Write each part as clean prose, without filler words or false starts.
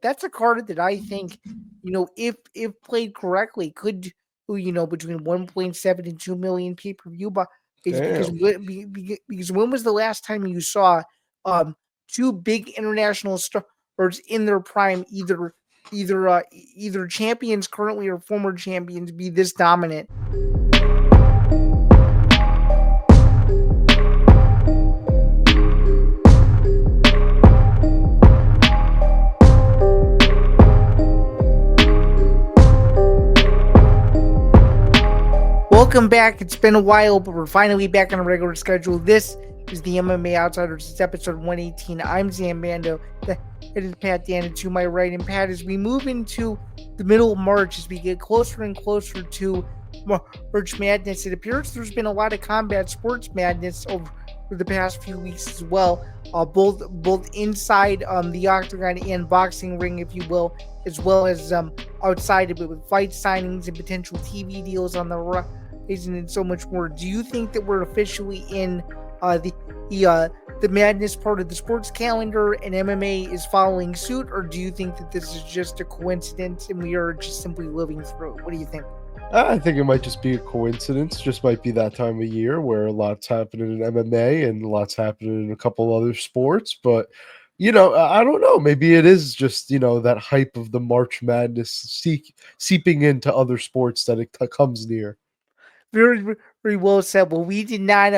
that's a card that I think, if played correctly, could do, between 1.7 and 2 million pay-per-view, but is because Damn. because when was the last time you saw um two big international stars in their prime, either champions currently or former champions, be this dominant? Welcome back. It's been a while, but we're finally back on a regular schedule. This is the MMA Outsiders. It's episode 118. I'm Zain Bando. It is Pat Danna to my right. And Pat, as we move into the middle of March, as we get closer and closer to March Madness, it appears there's been a lot of combat sports madness over the past few weeks as well. Both inside the octagon and boxing ring, if you will, as well as outside of it, with fight signings and potential TV deals on the horizon and so much more. Do you think that we're officially in the madness part of the sports calendar and MMA is following suit, or do you think that this is just a coincidence and we are just simply living through it? What do you think? I think it might just be a coincidence. Just might be that time of year where a lot's happening in MMA and lots happening in a couple other sports. But I don't know. Maybe it is just that hype of the March Madness seeping into other sports that it comes near. Very, very well said. Well, we did not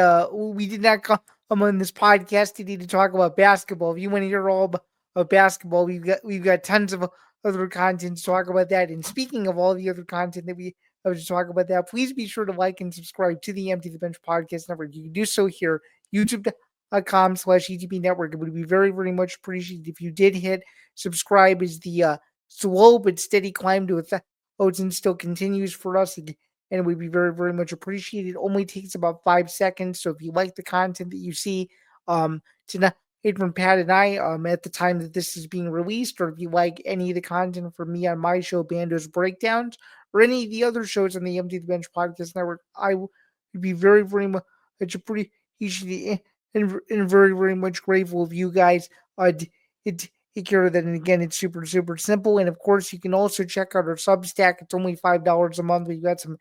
come on this podcast today to talk about basketball. If you want to hear all about basketball, we've got tons of other content to talk about that. And speaking of all the other content that we have to talk about that, please be sure to like and subscribe to the Empty the Bench podcast network. You can do so here, youtube.com/ETB network. It would be very, very much appreciated if you did hit subscribe, as the slow but steady climb to 1,000 still continues for us, and it would be very, very much appreciated. It only takes about 5 seconds. So if you like the content that you see tonight from Pat and I at the time that this is being released, or if you like any of the content from me on my show, Bando's Breakdowns, or any of the other shows on the Empty the Bench podcast network, I would be very, very much appreciated and very, very much grateful of you guys. Take care of that. And again, it's super, super simple. And of course, you can also check out our Substack. It's only $5 a month. We've got some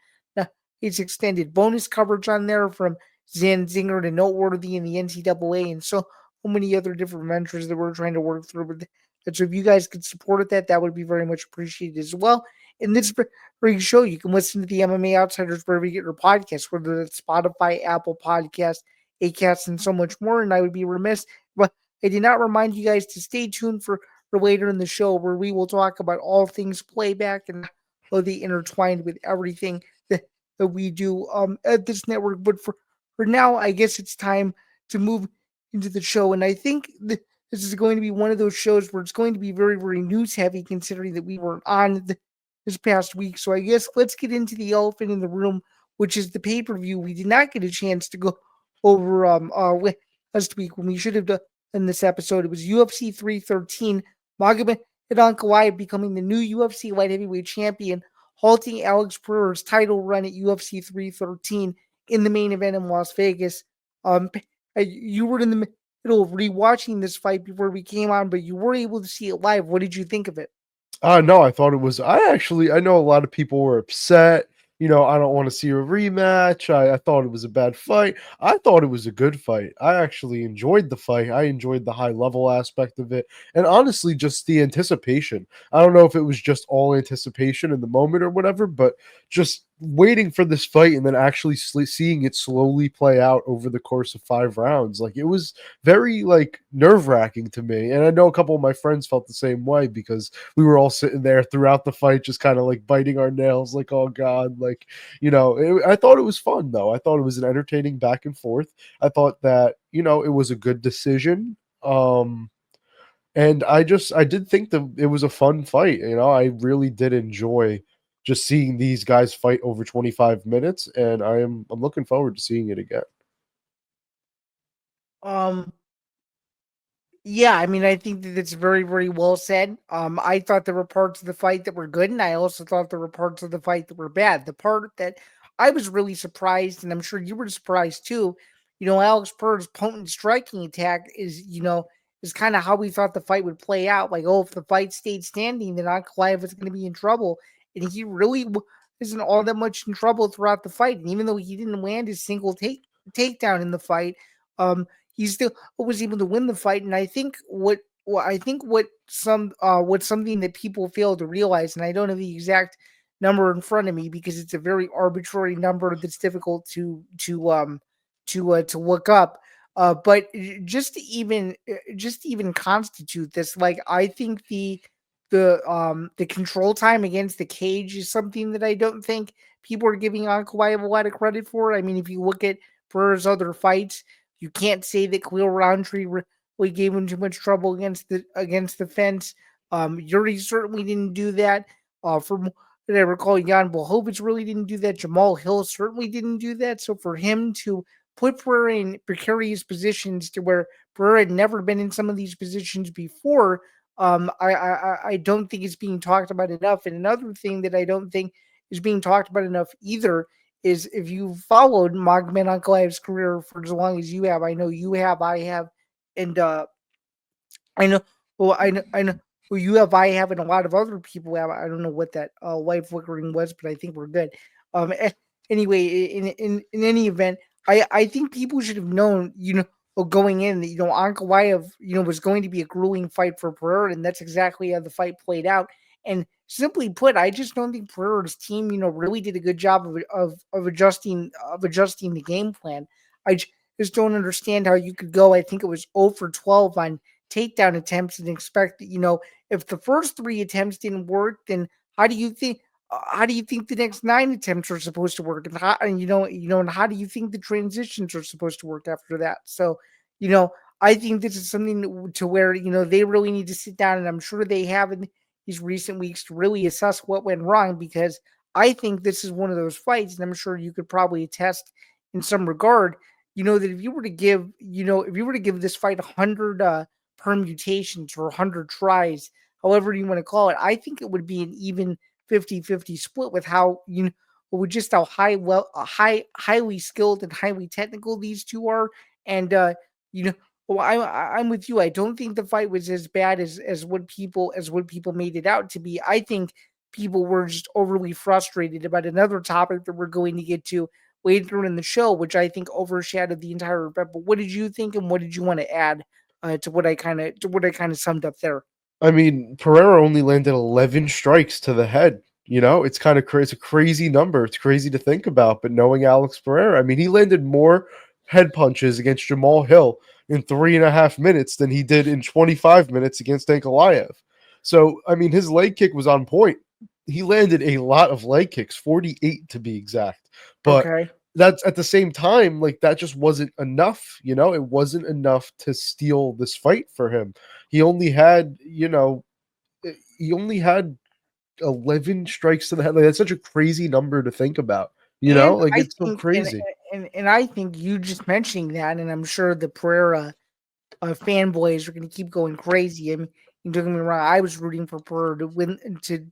it's extended bonus coverage on there from Zan Zinger to Noteworthy in the NCAA and so many other different ventures that we're trying to work through. But so if you guys could support that would be very much appreciated as well. In this very show, you can listen to the MMA Outsiders wherever you get your podcasts, whether it's Spotify, Apple Podcasts, Acast, and so much more. And I would be remiss but I did not remind you guys to stay tuned for later in the show, where we will talk about all things playback and how they intertwined with everything that we do at this network. But for now, I guess it's time to move into the show. And I think this is going to be one of those shows where it's going to be very, very news heavy, considering that we weren't on this past week. So I guess let's get into the elephant in the room, which is the pay-per-view. We did not get a chance to go over last week when we should have done in this episode. It was UFC 313. Magomed Ankalaev becoming the new UFC light heavyweight champion, halting Alex Pereira's title run at UFC 313 in the main event in Las Vegas. You were in the middle of rewatching this fight before we came on, but you were able to see it live. What did you think of it? No, I thought it was. I know a lot of people were upset. I don't want to see a rematch. I thought it was a bad fight. I thought it was a good fight. I actually enjoyed the fight. I enjoyed the high level aspect of it. And honestly, just the anticipation. I don't know if it was just all anticipation in the moment or whatever, but just waiting for this fight and then actually seeing it slowly play out over the course of 5 rounds. Like, it was very nerve-wracking to me. And I know a couple of my friends felt the same way, because we were all sitting there throughout the fight just kind of biting our nails, like, oh god. I thought it was fun, though. I thought it was an entertaining back and forth. I thought that it was a good decision. And I did think that it was a fun fight. I really did enjoy just seeing these guys fight over 25 minutes, and I'm looking forward to seeing it again. Yeah, I mean, I think that it's very, very well said. I thought there were parts of the fight that were good, and I also thought there were parts of the fight that were bad. The part that I was really surprised, and I'm sure you were surprised too, Alex Pereira's potent striking attack is is kind of how we thought the fight would play out. Like, oh, if the fight stayed standing, then Ankalaev was going to be in trouble, and he really isn't all that much in trouble throughout the fight. And even though he didn't land his single takedown in the fight, he still was able to win the fight. And I think what's something that people fail to realize, and I don't have the exact number in front of me because it's a very arbitrary number that's difficult to look up. But just to even constitute this, like I think the control time against the cage is something that I don't think people are giving Ankalaev a lot of credit for. I mean, if you look at Pereira's other fights, you can't say that Khalil Roundtree really gave him too much trouble against the fence. Yuri certainly didn't do that. From what I recall, Jan Blachowicz really didn't do that. Jamal Hill certainly didn't do that. So for him to put Pereira in precarious positions to where Pereira had never been in some of these positions before, I don't think it's being talked about enough. And another thing that I don't think is being talked about enough either is if you've followed Magomed Ankalaev's career for as long as you have, I know you have, I have, and I know. Well, I know. Well, you have, I have, and a lot of other people have. I don't know what that light flickering was, but I think we're good. Anyway, in any event, I think people should have known, going in that Ankalaev, was going to be a grueling fight for Pereira, and that's exactly how the fight played out. And simply put, I just don't think Pereira's team, really did a good job of adjusting the game plan. Just don't understand how you could go. I think it was 0 for 12 on takedown attempts and expect that, if the first 3 attempts didn't work, then how do you think the next 9 attempts are supposed to work? And how do you think the transitions are supposed to work after that? So, I think this is something to where, they really need to sit down, and I'm sure they have in these recent weeks to really assess what went wrong, because I think this is one of those fights, and I'm sure you could probably attest in some regard, that if you were to give this fight 100 permutations or 100 tries, however you want to call it, I think it would be an even 50-50 split with how, with just how highly skilled and highly technical these two are. And, well, I'm with you. I don't think the fight was as bad as what people made it out to be. I think people were just overly frustrated about another topic that we're going to get to later in the show, which I think overshadowed the entire event. But what did you think, and what did you want to add to what I kind of summed up there? I mean, Pereira only landed 11 strikes to the head. It's kind of it's a crazy number. It's crazy to think about. But knowing Alex Pereira, I mean, he landed more head punches against Jamal Hill in 3.5 minutes than he did in 25 minutes against Ankalaev. So, I mean, his leg kick was on point. He landed a lot of leg kicks, 48 to be exact. But Okay. that's at the same time, like that just wasn't enough. It wasn't enough to steal this fight for him. He only had, he only had 11 strikes to the head. Like that's such a crazy number to think about. And Like I it's so think, crazy. and I think you just mentioning that, and I'm sure the Pereira fanboys are going to keep going crazy. I mean, don't get me wrong. I was rooting for Pereira to win to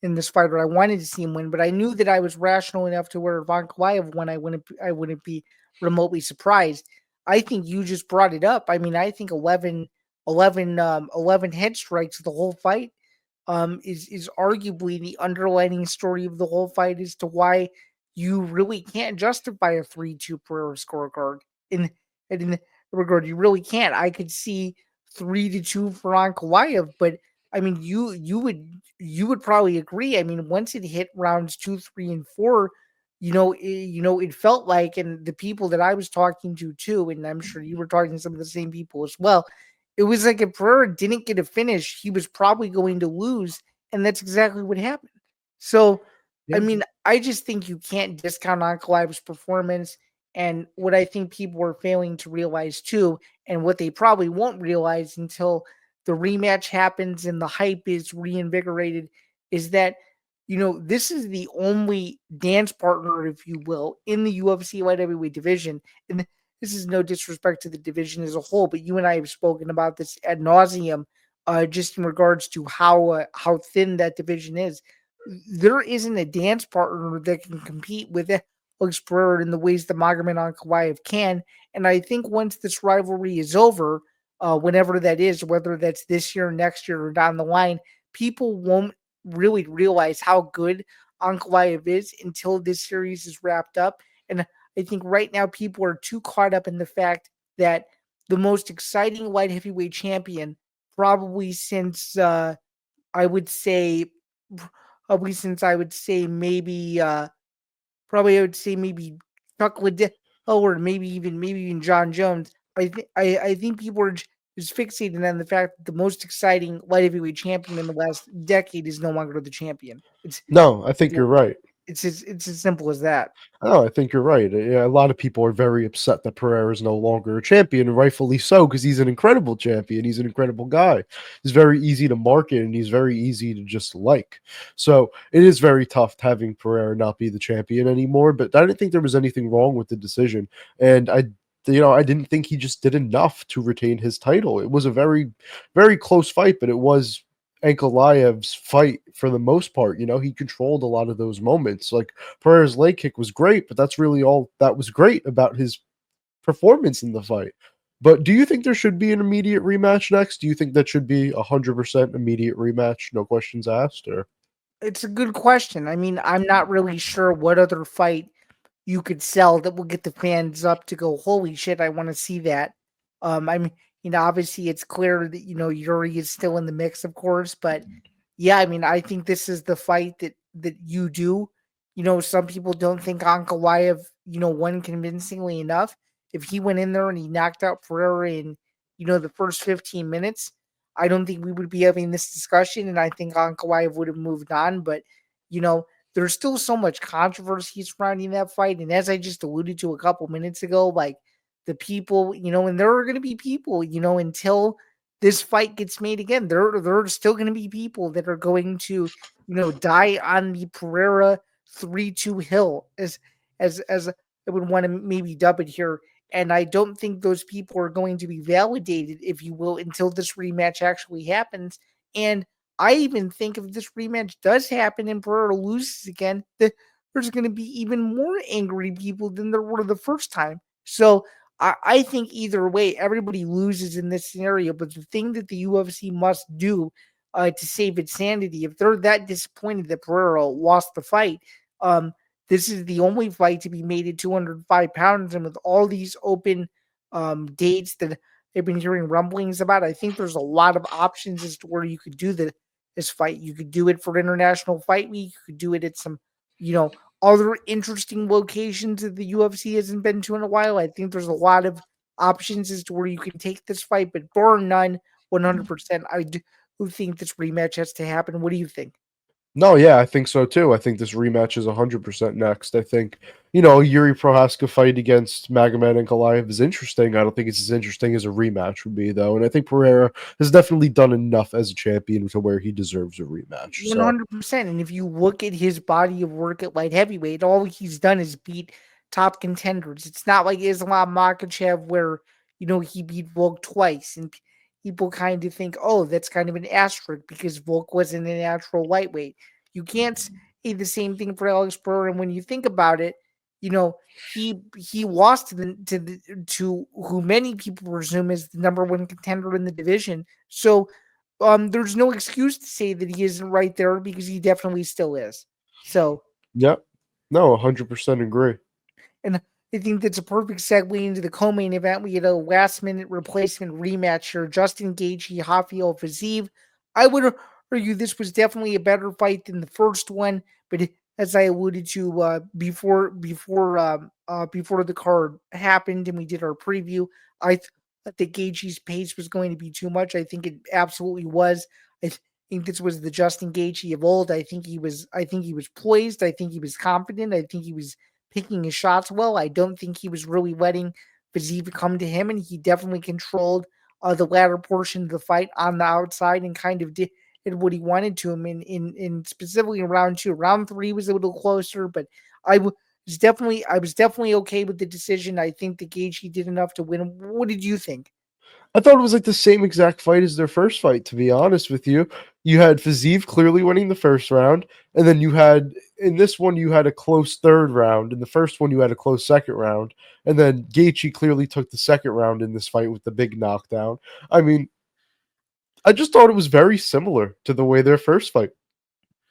in this fight, or I wanted to see him win, but I knew that I was rational enough to where if Ankalaev won, I wouldn't be remotely surprised. I think you just brought it up. I mean, I think 11 head strikes the whole fight is arguably the underlining story of the whole fight as to why you really can't justify a 3-2 Pereira scorecard. In in regard, you really can't. I could see 3-2 for Ankalaev, but I mean, you would probably agree. I mean, once it hit rounds 2, 3, and 4, it felt like, and the people that I was talking to too, and I'm sure you were talking to some of the same people as well. It was like if Pereira didn't get a finish, he was probably going to lose, and that's exactly what happened. So, I Yeah. mean, I just think you can't discount Ankalaev's performance, and what I think people are failing to realize too, and what they probably won't realize until the rematch happens and the hype is reinvigorated, is that this is the only dance partner, if you will, in the UFC light heavyweight division. And this is no disrespect to the division as a whole, but you and I have spoken about this ad nauseum, just in regards to how thin that division is. There isn't a dance partner that can compete with Alex Pereira in the ways that Magomed Ankalaev can. And I think once this rivalry is over, whenever that is, whether that's this year, next year, or down the line, people won't really realize how good Ankalaev is until this series is wrapped up. And I think right now people are too caught up in the fact that the most exciting light heavyweight champion, probably since I would say, probably since I would say maybe probably I would say maybe Chuck Liddell or maybe even John Jones. I think people are just fixated on the fact that the most exciting light heavyweight champion in the last decade is no longer the champion. No, I think you're right. It's as simple as that. Oh, I think you're right. Yeah, a lot of people are very upset that Pereira is no longer a champion, and rightfully so, because he's an incredible champion. He's an incredible guy. He's very easy to market, and he's very easy to just like. So it is very tough having Pereira not be the champion anymore. But I didn't think there was anything wrong with the decision, and I didn't think he just did enough to retain his title. It was a very, very close fight, but it was Ankalaev's fight for the most part. He controlled a lot of those moments. Like Pereira's leg kick was great, but that's really all that was great about his performance in the fight. But do you think there should be an immediate rematch next? Do you think that should be 100% immediate rematch, no questions asked? Or It's a good question. I mean, I'm not really sure what other fight you could sell that will get the fans up to go, holy shit, I want to see that. I mean, obviously it's clear that Yuri is still in the mix, of course, but yeah, I mean, I think this is the fight that you do. Some people don't think Ankalaev, won convincingly enough. If he went in there and he knocked out Pereira in, the first 15 minutes, I don't think we would be having this discussion, and I think Ankalaev would have moved on. But you know, there's still so much controversy surrounding that fight, and as I just alluded to a couple minutes ago, like the people, and there are going to be people, until this fight gets made again, there are still going to be people that are going to, die on the Pereira 3-2 hill, as I would want to maybe dub it here. And I don't think those people are going to be validated, if you will, until this rematch actually happens. And I even think if this rematch does happen and Pereira loses again, that there's going to be even more angry people than there were the first time. So I think either way, everybody loses in this scenario. But the thing that the UFC must do to save its sanity, if they're that disappointed that Pereira lost the fight, um, this is the only fight to be made at 205 pounds. And with all these open dates that they've been hearing rumblings about, I think there's a lot of options as to where you could do this fight. You could do it for International Fight Week. You could do it at some, other interesting locations that the UFC hasn't been to in a while. I think there's a lot of options as to where you can take this fight, but bar none, 100%, I do think this rematch has to happen. What do you think? no, yeah, I think so too. I think this rematch is 100% next. I think, Yuri Prohaska fight against Magomed Ankalaev is interesting. I don't think it's as interesting as a rematch would be, though. And I think Pereira has definitely done enough as a champion to where he deserves a rematch. So, 100%. And if you look at his body of work at light heavyweight, all he's done is beat top contenders. It's not like Islam Makhachev where, he beat Volk twice. And people kind of think, oh, that's kind of an asterisk because Volk wasn't a natural lightweight. You can't say the same thing for Alex Pereira. And when you think about it, he lost to who many people presume is the number one contender in the division. So there's no excuse to say that he isn't right there because he definitely still is. So, yep. No, 100% agree. and I think that's a perfect segue into the co-main event. We had a last-minute replacement rematch here. Justin Gaethje, Rafael Fiziev. I would argue this was definitely a better fight than the first one, but as I alluded to before the card happened and we did our preview, I thought that Gaethje's pace was going to be too much. I think it absolutely was. I think this was the Justin Gaethje of old. I think he was poised. I think he was confident. I think he was picking his shots well. I don't think he was really letting Fiziev come to him, and he definitely controlled the latter portion of the fight on the outside and kind of did what he wanted to him in specifically in round two. Round three was a little closer, but I was definitely okay with the decision. I think the Gaethje did enough to win. What did you think? I thought it was like the same exact fight as their first fight, to be honest with you. You had Fiziev clearly winning the first round, and then you had in this one you had a close third round. In the first one, you had a close second round, and then Gaethje clearly took the second round in this fight with the big knockdown. I mean, I just thought it was very similar to the way their first fight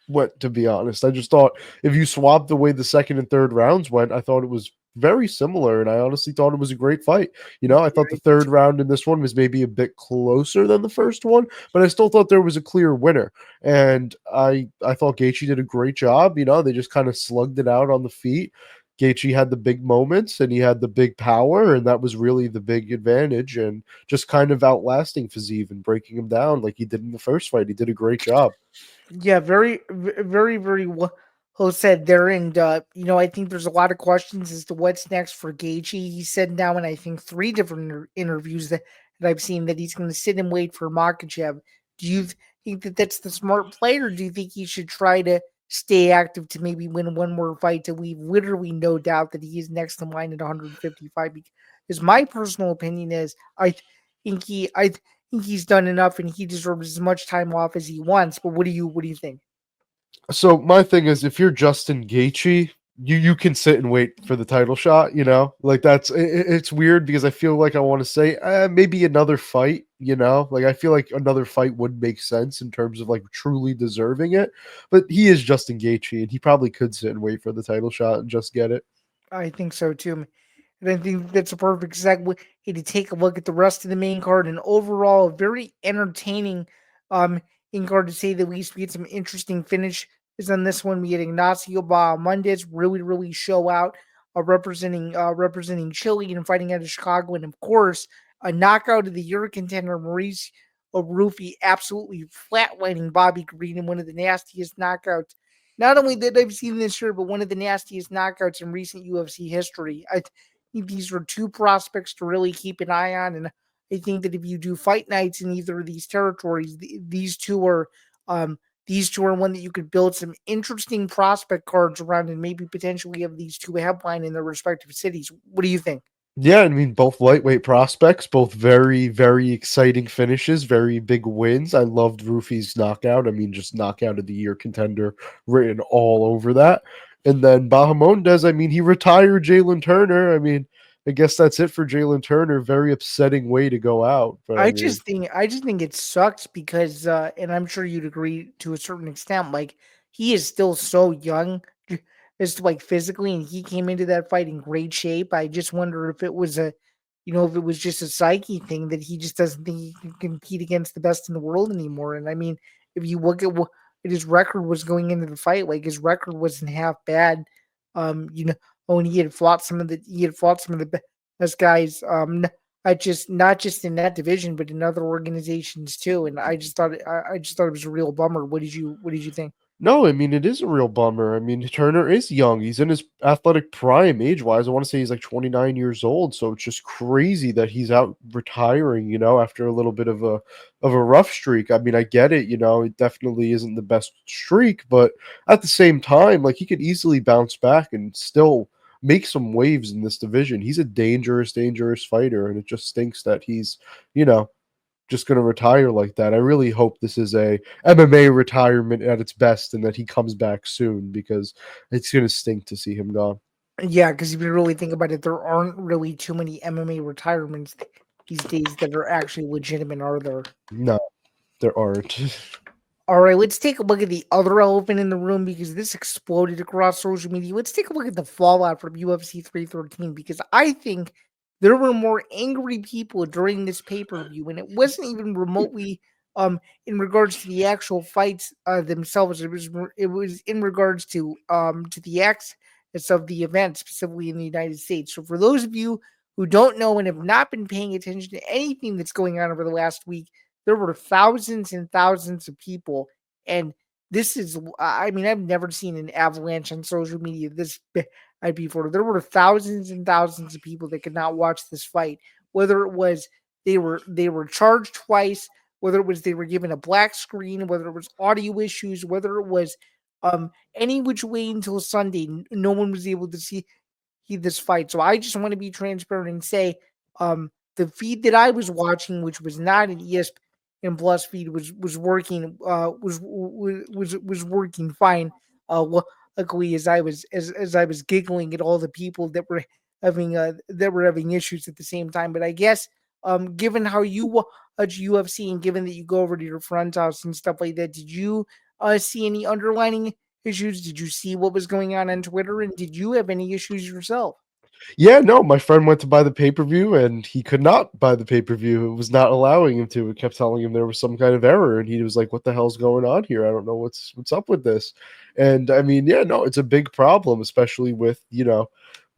went, to be honest. I just thought if you swapped the way the second and third rounds went, I thought it was very similar. And I honestly thought it was a great fight. I thought the third round in this one was maybe a bit closer than the first one, but I still thought there was a clear winner. And I thought Gaethje did a great job. They just kind of slugged it out on the feet. Gaethje had the big moments and he had the big power, and that was really the big advantage. And just kind of outlasting Fiziev and breaking him down like he did in the first fight. He did a great job. Yeah, very well said there. And I think there's a lot of questions as to what's next for Gaethje. He said now in I think three different interviews that I've seen that he's going to sit and wait for Makhachev. Do you think that that's the smart play, or do you think he should try to stay active to maybe win one more fight to leave literally no doubt that he is next in line at 155? Because my personal opinion is I think he's done enough and he deserves as much time off as he wants. But what do you think? So my thing is, if you're Justin Gaethje, you can sit and wait for the title shot. Like it's weird because I feel like I want to say maybe another fight. Like I feel like another fight would make sense in terms of like truly deserving it. But he is Justin Gaethje, and he probably could sit and wait for the title shot and just get it. I think so too. And I think that's a perfect segue to take a look at the rest of the main card. And overall, a very entertaining um in card to say the least. We had some interesting finishes on this one. We had Ignacio Bahamondes really show out, representing Chile and fighting out of Chicago, and of course a knockout of the year contender Maurice Rufi absolutely flatlining Bobby Green in one of the nastiest knockouts not only that I've seen this year, but one of the nastiest knockouts in recent UFC history. I think these are two prospects to really keep an eye on, and I think that if you do fight nights in either of these territories, um, these two are one that you could build some interesting prospect cards around, and maybe potentially have these two headline in their respective cities. What do you think? Yeah, I mean, both lightweight prospects, both very, very exciting finishes, very big wins. I loved Rufi's knockout. I mean, just knockout of the year contender written all over that. And then Bahamondes, I mean, he retired Jalen Turner. I mean, I guess that's it for Jalen Turner. Very upsetting way to go out. But I mean, I just think it sucks because and I'm sure you'd agree to a certain extent, like he is still so young as to like physically and he came into that fight in great shape. I just wonder if it was if it was just a psyche thing that he just doesn't think he can compete against the best in the world anymore. And I mean, if you look at what his record was going into the fight, like his record wasn't half bad. And he had fought some of the best guys. Not just in that division, but in other organizations too. And I just thought it was a real bummer. What did you think? no, I mean, it is a real bummer. I mean, Turner is young. He's in his athletic prime age wise. I want to say he's like 29 years old. So it's just crazy that he's out retiring, after a little bit of a rough streak. I mean, I get it, it definitely isn't the best streak, but at the same time, like he could easily bounce back and still make some waves in this division. He's a dangerous, dangerous fighter, and it just stinks that he's, you know, just going to retire like that. I really hope this is a MMA retirement at its best and that he comes back soon because it's going to stink to see him gone. Yeah, because if you really think about it, there aren't really too many MMA retirements these days that are actually legitimate, are there? No, there aren't. All right, let's take a look at the other elephant in the room because this exploded across social media. Let's take a look at the fallout from UFC 313 because I think there were more angry people during this pay-per-view, and it wasn't even remotely in regards to the actual fights themselves. It was in regards to the access of the event, specifically in the United States. So for those of you who don't know and have not been paying attention to anything that's going on over the last week, there were thousands and thousands of people, and this is I mean, I've never seen an avalanche on social media this bad before. There were thousands and thousands of people that could not watch this fight, whether it was they were charged twice, whether it was they were given a black screen, whether it was audio issues, whether it was any which way until Sunday, no one was able to see this fight. So I just want to be transparent and say, the feed that I was watching, which was not an ESPN Plus feed, was working was working fine. Luckily, as I was giggling at all the people that were having issues at the same time. But I guess given how you watch UFC and given that you go over to your friend's house and stuff like that, did you see any underlining issues? Did you see what was going on Twitter, and did you have any issues yourself? Yeah, no, my friend went to buy the pay-per-view and he could not buy the pay-per-view. It was not allowing him to. It kept telling him there was some kind of error and he was like, "What the hell's going on here? I don't know what's up with this." And I mean, yeah, no, it's a big problem, especially with,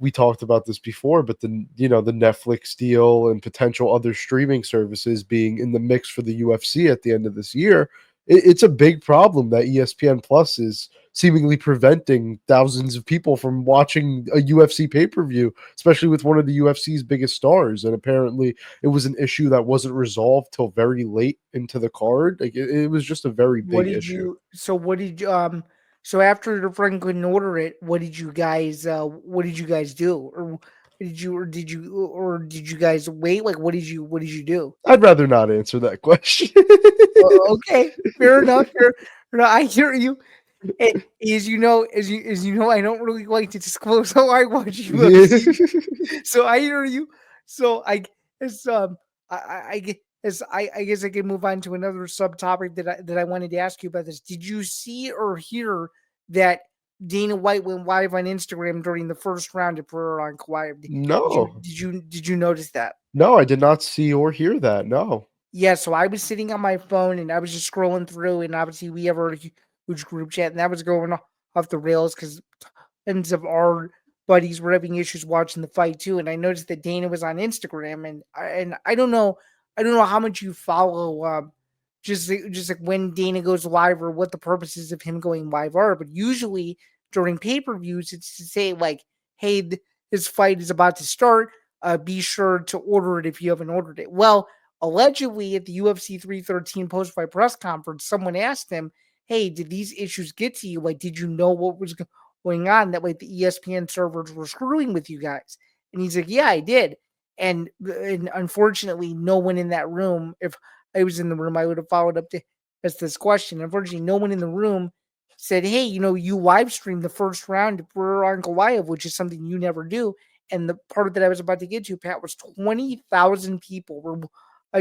we talked about this before, but the Netflix deal and potential other streaming services being in the mix for the UFC at the end of this year. It's a big problem that ESPN Plus is seemingly preventing thousands of people from watching a UFC pay-per-view, especially with one of the UFC's biggest stars. And apparently it was an issue that wasn't resolved till very late into the card. Like it was just a very What big did issue. you? So what did you? So after your friend couldn't order it, what did you guys? What did you guys do? Did you guys wait? Like, what did you do? I'd rather not answer that question. Okay, fair enough. I hear you. As you know, I don't really like to disclose how I watch Yeah. UFC. So I hear you. So I guess I guess I can move on to another subtopic that I wanted to ask you about this. Did you see or hear that Dana White went live on Instagram during the first round of Pereira Ankalaev? No. Did you notice that? No, I did not see or hear that. No. Yeah, so I was sitting on my phone and I was just scrolling through, and obviously we have a huge group chat, and that was going off the rails because tons of our buddies were having issues watching the fight too. And I noticed that Dana was on Instagram, and I don't know how much you follow, just like when Dana goes live or what the purposes of him going live are. But usually during pay per views, it's to say like, "Hey, this fight is about to start. Be sure to order it if you haven't ordered it." Well, allegedly at the UFC 313 post fight press conference, someone asked him, "Hey, did these issues get to you? Like, did you know what was going on that like the ESPN servers were screwing with you guys?" And he's like, "Yeah, I did." And unfortunately, no one in that room. If I was in the room, I would have followed up to ask this question. Unfortunately, no one in the room said, "Hey, you live streamed the first round for Ankalaev, which is something you never do." And the part that I was about to get to, Pat, was 20,000 people were uh,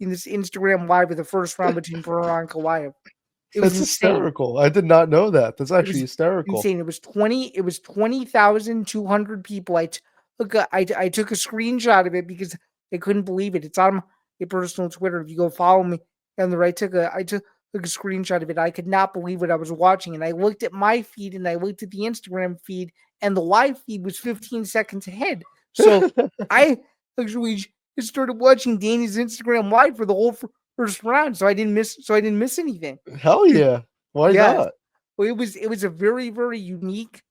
in this Instagram live of the first round between Pereira and Ankalaev. It was That's insane. hysterical. I did not know that. That's It actually was hysterical. insane. It was 20,200 people. I took a screenshot of it because I couldn't believe it. It's on my personal Twitter. If you go follow me on there, I took a screenshot of it. I could not believe what I was watching. And I looked at my feed and I looked at the Instagram feed, and the live feed was 15 seconds ahead. So I actually just started watching Danny's Instagram live for the whole first round. So I didn't miss anything. Hell yeah. Why Yes. not? Well, it was a very, very unique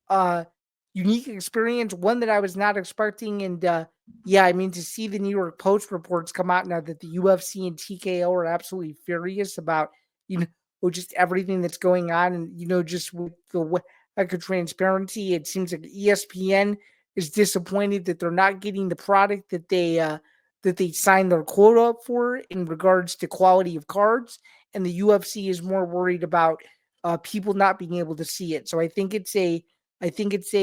experience, one that I was not expecting. And yeah, I mean to see the New York Post reports come out now that the UFC and TKO are absolutely furious about just everything that's going on, and just with the lack of transparency, it seems like ESPN is disappointed that they're not getting the product that they signed their quota up for in regards to quality of cards, and the UFC is more worried about people not being able to see it. So I think it's a I think it's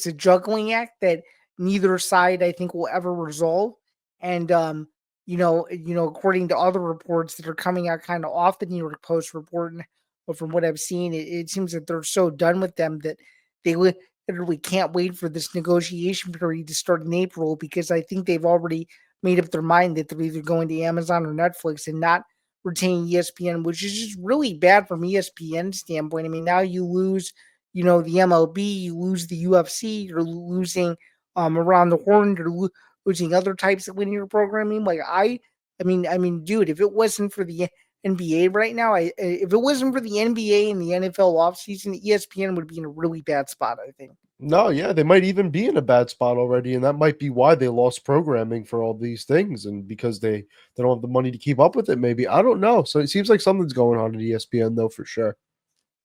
a juggling act that neither side I think will ever resolve. And according to other reports that are coming out kind of off the New York Post report, and but from what I've seen, it seems that they're so done with them that they literally can't wait for this negotiation period to start in April, because I think they've already made up their mind that they're either going to Amazon or Netflix and not retaining ESPN, which is just really bad from ESPN standpoint. I mean, now you lose the MLB, you lose the UFC, you're losing around the horn, you're losing other types of linear programming. Like I mean, dude, if it wasn't for the NBA right now, if it wasn't for the NBA and the NFL offseason, ESPN would be in a really bad spot, I think. No, yeah, they might even be in a bad spot already, and that might be why they lost programming for all these things, and because they don't have the money to keep up with it. Maybe I don't know. So it seems like something's going on at ESPN though, for sure.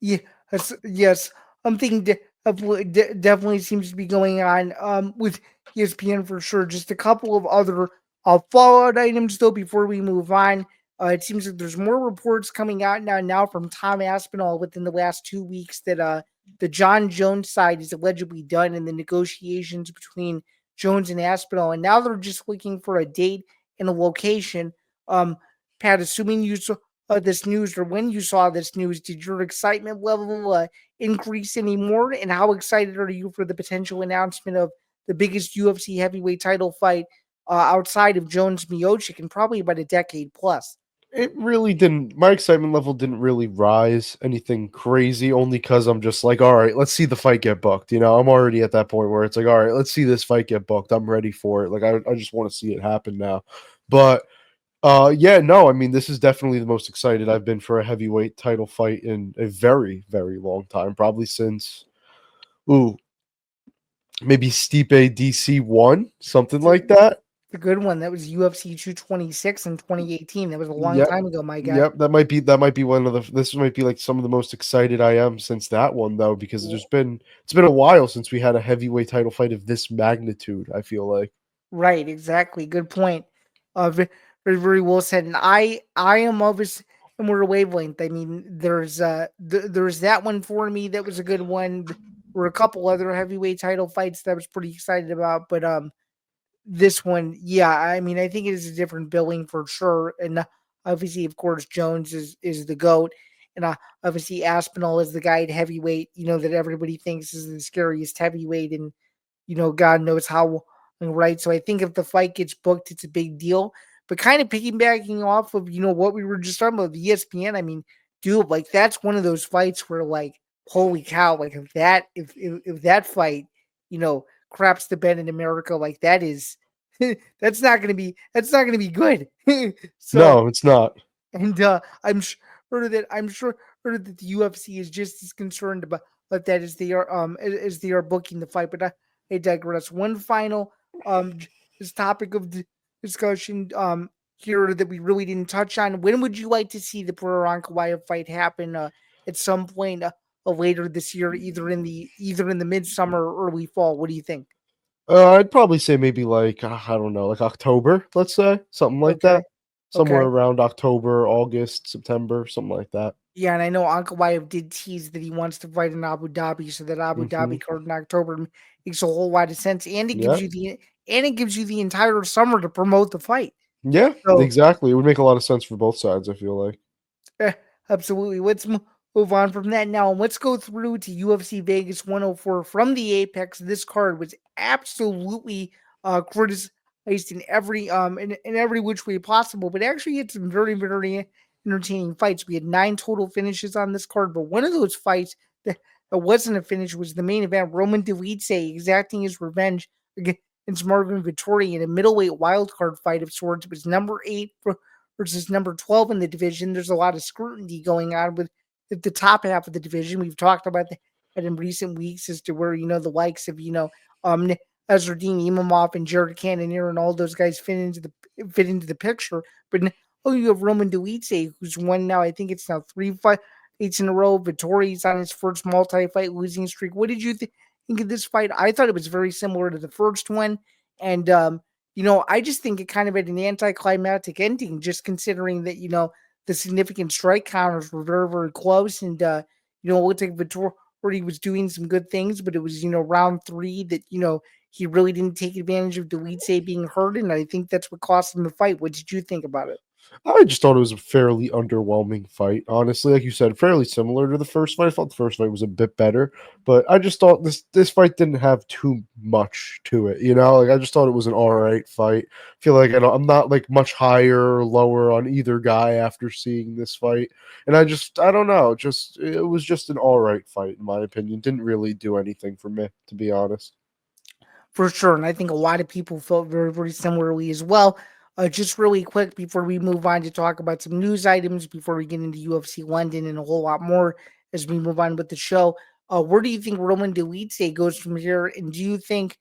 Yeah, yes, something definitely seems to be going on with ESPN for sure. Just a couple of other fallout items though before we move on. It seems like there's more reports coming out now from Tom Aspinall within the last 2 weeks that the John Jones side is allegedly done in the negotiations between Jones and Aspinall, and now they're just looking for a date and a location. Um, Pat, assuming you saw this news, or when you saw this news, did your excitement level increase anymore? And how excited are you for the potential announcement of the biggest UFC heavyweight title fight outside of Jones Miocic in probably about a decade plus? It really didn't. My excitement level didn't really rise anything crazy, only because I'm just like, all right, let's see the fight get booked. I'm already at that point where it's like, all right, let's see this fight get booked. I'm ready for it. Like, I just want to see it happen now. But yeah, no, I mean, this is definitely the most excited I've been for a heavyweight title fight in a very, very long time. Probably since, ooh, maybe Stipe DC one, something like that. The good one that was UFC 226 in 2018. That was a long Yep. time ago, my guy. Yep, that might be one of the this might be like some of the most excited I am since that one though, because it's been a while since we had a heavyweight title fight of this magnitude, I feel like. Right, exactly. Good point. Very, very well said. And I am of a similar wavelength. I mean, there's that one for me that was a good one. There were a couple other heavyweight title fights that I was pretty excited about, but this one, yeah, I mean, I think it is a different billing for sure. And obviously, of course, Jones is the GOAT. And obviously, Aspinall is the guy at heavyweight, that everybody thinks is the scariest heavyweight. And, God knows how, right? So I think if the fight gets booked, it's a big deal. But kind of piggybacking off of, what we were just talking about, the ESPN, I mean, dude, like that's one of those fights where, like, holy cow, like if that fight, craps the bed in America, like that is that's not gonna be good. So No, it's not. and I'm sure that the UFC is just as concerned about that as they are as they are booking the fight. But I digress. One final this topic of discussion here that we really didn't touch on. When would you like to see the Pereira Ankalaev fight happen? At some point later this year, either in the midsummer or early fall. What do you think? I'd probably say maybe like I don't know, like October, let's say, something like Okay. that. Somewhere Okay. around October, August, September, something like that. Yeah, and I know Ankalaev did tease that he wants to fight in Abu Dhabi, so that Abu Hmm. Dhabi card in October makes a whole lot of sense, and it gives Yeah. you the entire summer to promote the fight. Yeah, So exactly. It would make a lot of sense for both sides, I feel like. Eh, absolutely. Let's move on from that now. And let's go through to UFC Vegas 104 from the Apex. This card was absolutely criticized in every which way possible, but actually had some very, very entertaining fights. We had 9 total finishes on this card, but one of those fights that wasn't a finish was the main event. Roman Dolidze exacting his revenge against Marvin Vettori in a middleweight wildcard fight of sorts. It was number 8 versus number 12 in the division. There's a lot of scrutiny going on with the top half of the division. We've talked about that in recent weeks as to where, the likes of, Azardine Imamov and Jared Cannonier and all those guys fit into the picture. But now you have Roman Dolidze, who's won now, I think it's now 3 fights in a row. Vittori's on his first multi-fight losing streak. What did you think of this fight? I thought it was very similar to the first one. And I just think it kind of had an anticlimactic ending, just considering that, the significant strike counters were very, very close. And, it looked like Vittori was doing some good things, but it was, round 3 that, he really didn't take advantage of Dolidze being hurt. And I think that's what cost him the fight. What did you think about it? I just thought it was a fairly underwhelming fight, honestly. Like you said, fairly similar to the first fight. I thought the first fight was a bit better, but I just thought this fight didn't have too much to it. Like I just thought it was an all right fight. I feel like I'm not like much higher or lower on either guy after seeing this fight, and I don't know. Just it was just an all right fight in my opinion. Didn't really do anything for me, to be honest. For sure. And I think a lot of people felt very, very similarly as well. Just really quick before we move on to talk about some news items, before we get into UFC London and a whole lot more as we move on with the show, where do you think Roman Dolidze goes from here? And do you think,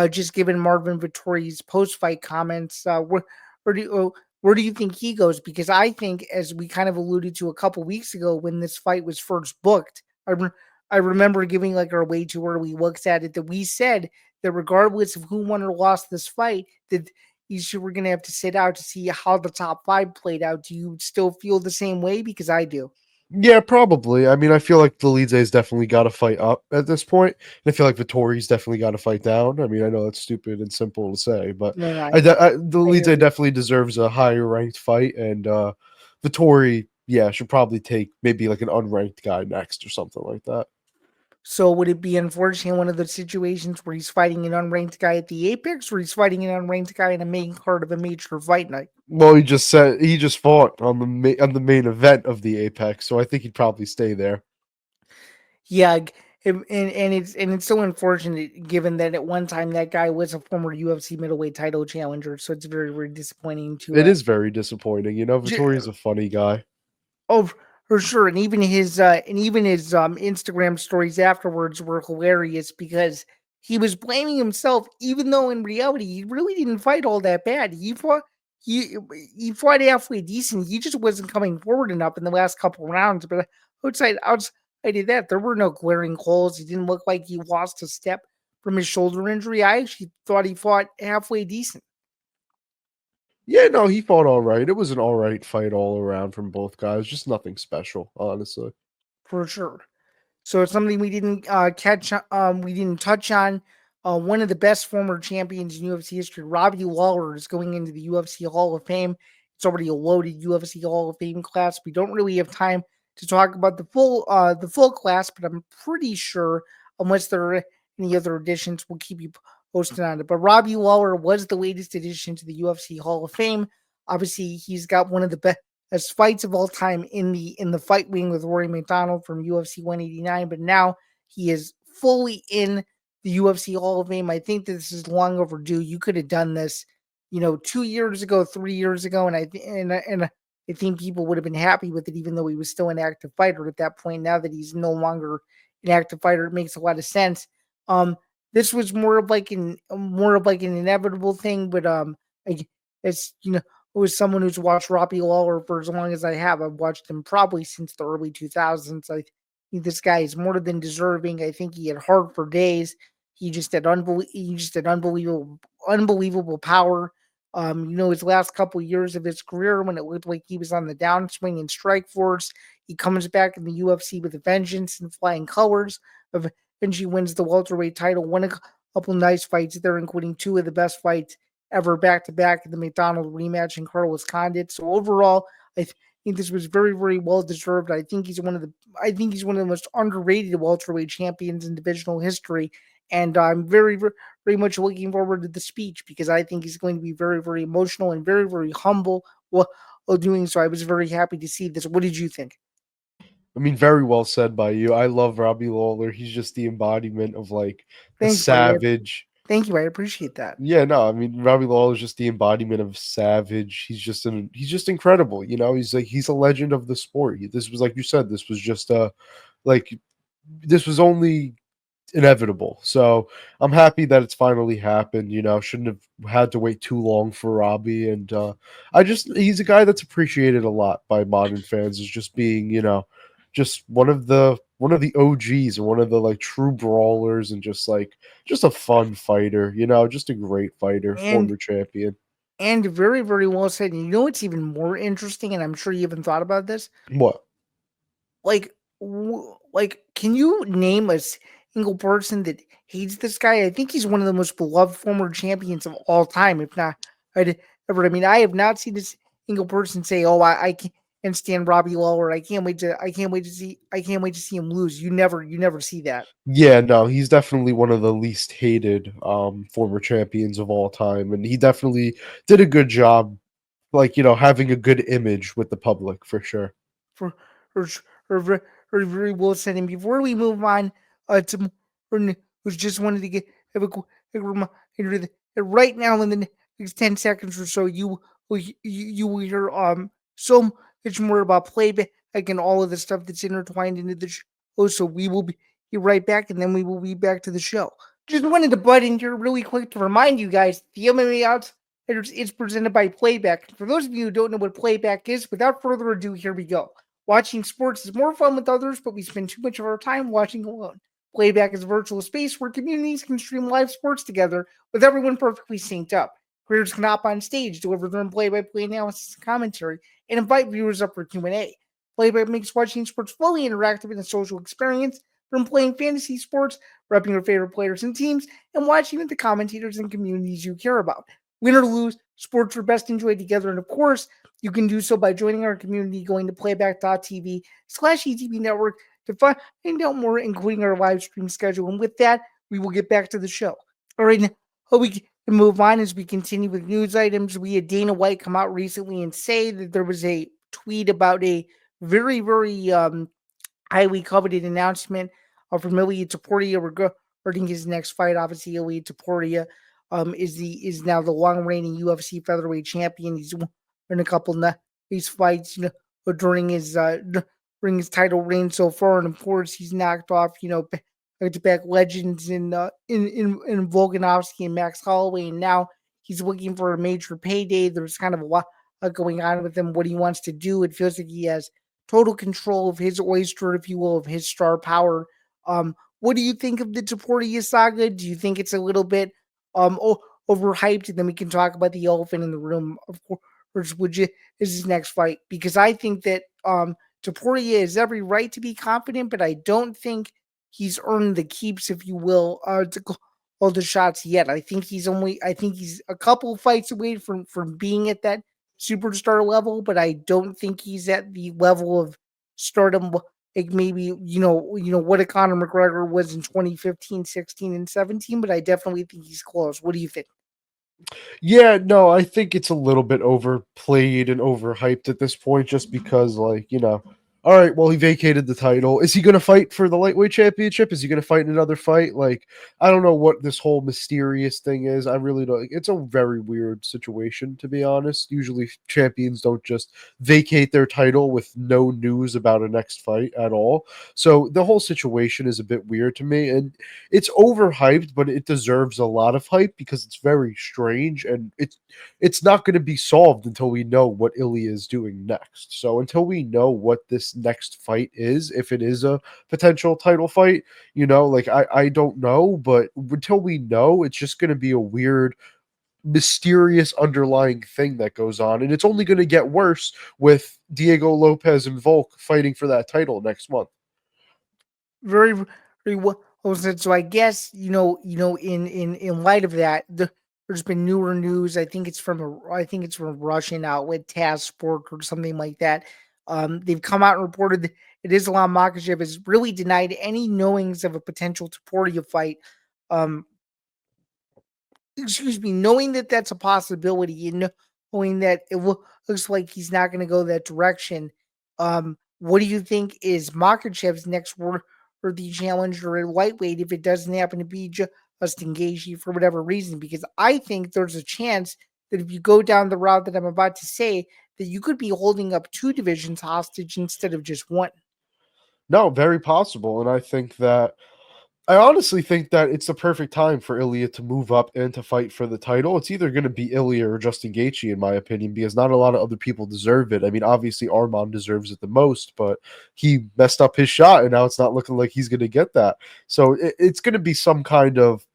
just given Marvin Vittori's post-fight comments, where do you think he goes? Because I think, as we kind of alluded to a couple weeks ago when this fight was first booked, I remember giving like our way too early looks at it that we said that regardless of who won or lost this fight, that these two were going to have to sit out to see how the top five played out. Do you still feel the same way? Because I do. Yeah, probably. I mean, I feel like Dolidze's definitely got to fight up at this point, and I feel like Vettori's definitely got to fight down. I mean, I know that's stupid and simple to say, but No, no, I hear Dolidze you. definitely deserves a higher ranked fight, and Vettori, yeah, should probably take maybe like an unranked guy next or something like that. So would it be unfortunately one of those situations where he's fighting an unranked guy at the Apex, or he's fighting an unranked guy in a main card of a major fight night? Well, he just said he just fought on on the main event of the Apex, so I think he'd probably stay there. Yeah, and it's so unfortunate given that at one time that guy was a former UFC middleweight title challenger. So it's very very disappointing to It is very disappointing. You know, j- Vittori's a funny guy. oh, for sure. And even his Instagram stories afterwards were hilarious because he was blaming himself, even though in reality he really didn't fight all that bad. He he fought halfway decent. He just wasn't coming forward enough in the last couple rounds. But outside of that, there were no glaring holes. He didn't look like he lost a step from his shoulder injury. I actually thought he fought halfway decent. Yeah, no, he fought all right. It was an all right fight all around from both guys. Just nothing special, honestly. For sure. So it's something we didn't we didn't touch on. One of the best former champions in UFC history, Robbie Lawler, is going into the UFC Hall of Fame. It's already a loaded UFC Hall of Fame class. We don't really have time to talk about the full class, but I'm pretty sure, unless there are any other additions, we'll keep you posted on it. But Robbie Lawler was the latest addition to the UFC Hall of Fame. Obviously, he's got one of the best fights of all time in the fight wing with Rory McDonald from UFC 189, but now he is fully in the UFC Hall of Fame. I think that this is long overdue. You could have done this, 2 years ago, 3 years ago, and I think people would have been happy with it, even though he was still an active fighter at that point. Now that he's no longer an active fighter, it makes a lot of sense. Um, this was more of like an inevitable thing, but it's was someone who's watched Robbie Lawler for as long as I have. I've watched him probably since the early 2000s. I think this guy is more than deserving. I think he had heart for days. He just had unbelievable power. His last couple years of his career when it looked like he was on the downswing in Strike Force, he comes back in the UFC with a vengeance and flying colors. Eventually wins the welterweight title, won a couple nice fights there, including two of the best fights ever back to back in the McDonald rematch and Carlos Condit. So overall, think this was very, very well deserved. I think he's one of the most underrated welterweight champions in divisional history. And I'm very, very, very much looking forward to the speech because I think he's going to be very, very emotional and very, very humble while doing so. I was very happy to see this. What did you think? I mean, very well said by you. I love Robbie Lawler. He's just the embodiment of like the Thanks, buddy. savage. Thank you. I appreciate that. Yeah, no, I mean Robbie Lawler is just the embodiment of savage. He's just incredible. You know, he's a legend of the sport. This was like you said. This was just like this was only inevitable. So I'm happy that it's finally happened. You know, shouldn't have had to wait too long for Robbie. And he's a guy that's appreciated a lot by modern fans as just being, just one of the OGs or one of the like true brawlers and just a fun fighter, just a great fighter, And former champion. and very, very well said. And you know what's even more interesting, and I'm sure you haven't thought about this? What? Like, can you name a single person that hates this guy? I think he's one of the most beloved former champions of all time, if not ever. I mean, I have not seen this single person say, "Oh, I can't stand Robbie Lawler. I can't wait to see him lose." You never see that. Yeah, no, he's definitely one of the least hated former champions of all time, and he definitely did a good job, like having a good image with the public for sure. for for for very well said. And before we move on to more news, just wanted to have a quick reminder that right now in the next 10 seconds or so, you will hear so much more about playback and all of the stuff that's intertwined into the show. So we will be right back, and then we will be back to the show. Just wanted to butt in here really quick to remind you guys the MMA Outsiders is presented by Playback. For those of you who don't know what Playback is, without further ado, here we go. Watching sports is more fun with others, but we spend too much of our time watching alone. Playback is a virtual space where communities can stream live sports together with everyone perfectly synced up. Creators can hop on stage, deliver their own play-by-play analysis and commentary, and invite viewers up for Q&A. Playback makes watching sports fully interactive and a social experience, from playing fantasy sports, repping your favorite players and teams, and watching with the commentators and communities you care about. Win or lose, sports are best enjoyed together, and of course, you can do so by joining our community going to playback.tv/ETB network to find out more, including our live stream schedule. And with that, we will get back to the show. All right, now we can move on as we continue with news items. We had Dana White come out recently and say that there was a tweet about a very highly coveted announcement from Ilia Topuria regarding his next fight. Obviously, Ilia Topuria is now the long reigning UFC featherweight champion. He's won a couple nice fights, during his title reign so far, and of course, he's knocked off back-to-back legends in Volkanovski and Max Holloway, and now he's looking for a major payday. There's kind of a lot going on with him, what he wants to do. It feels like he has total control of his oyster, if you will, of his star power. What do you think of the Topuria saga? Do you think it's a little bit overhyped? And then we can talk about the elephant in the room, of course, which is his next fight. Because I think that Topuria has every right to be confident, but I don't think he's earned the keeps, if you will, to call the shots yet. I think he's a couple fights away from being at that superstar level, but I don't think he's at the level of stardom like maybe what a Conor McGregor was in 2015, 16, and 17, but I definitely think he's close. What do you think? Yeah, no, I think it's a little bit overplayed and overhyped at this point just because, all right, well, he vacated the title. Is he going to fight for the lightweight championship? Is he going to fight in another fight? Like, I don't know what this whole mysterious thing is. I really don't. It's a very weird situation, to be honest. Usually, champions don't just vacate their title with no news about a next fight at all. So the whole situation is a bit weird to me. And it's overhyped, but it deserves a lot of hype because it's very strange and it's not going to be solved until we know what Ilia is doing next. So until we know what this next fight is, if it is a potential title fight, I don't know, but until we know, it's just going to be a weird mysterious underlying thing that goes on, and it's only going to get worse with Diego Lopez and Volk fighting for that title next month. Very, very well said. So I guess in light of that, there's been newer news. I think it's from a Russian outlet, TASS Sport or something like that. They've come out and reported that Islam Makhachev has really denied any knowings of a potential Topuria fight. Um, knowing that that's a possibility and knowing that it looks like he's not going to go that direction. What do you think is Makhachev's next worthy challenger at lightweight if it doesn't happen to be Justin Gaethje for whatever reason? Because I think there's a chance that if you go down the route that I'm about to say, that you could be holding up two divisions hostage instead of just one. No, very possible. And I honestly think that it's the perfect time for Ilia to move up and to fight for the title. It's either going to be Ilia or Justin Gaethje, in my opinion, because not a lot of other people deserve it. I mean, obviously Arman deserves it the most, but he messed up his shot, and now it's not looking like he's going to get that. So it's going to be some kind of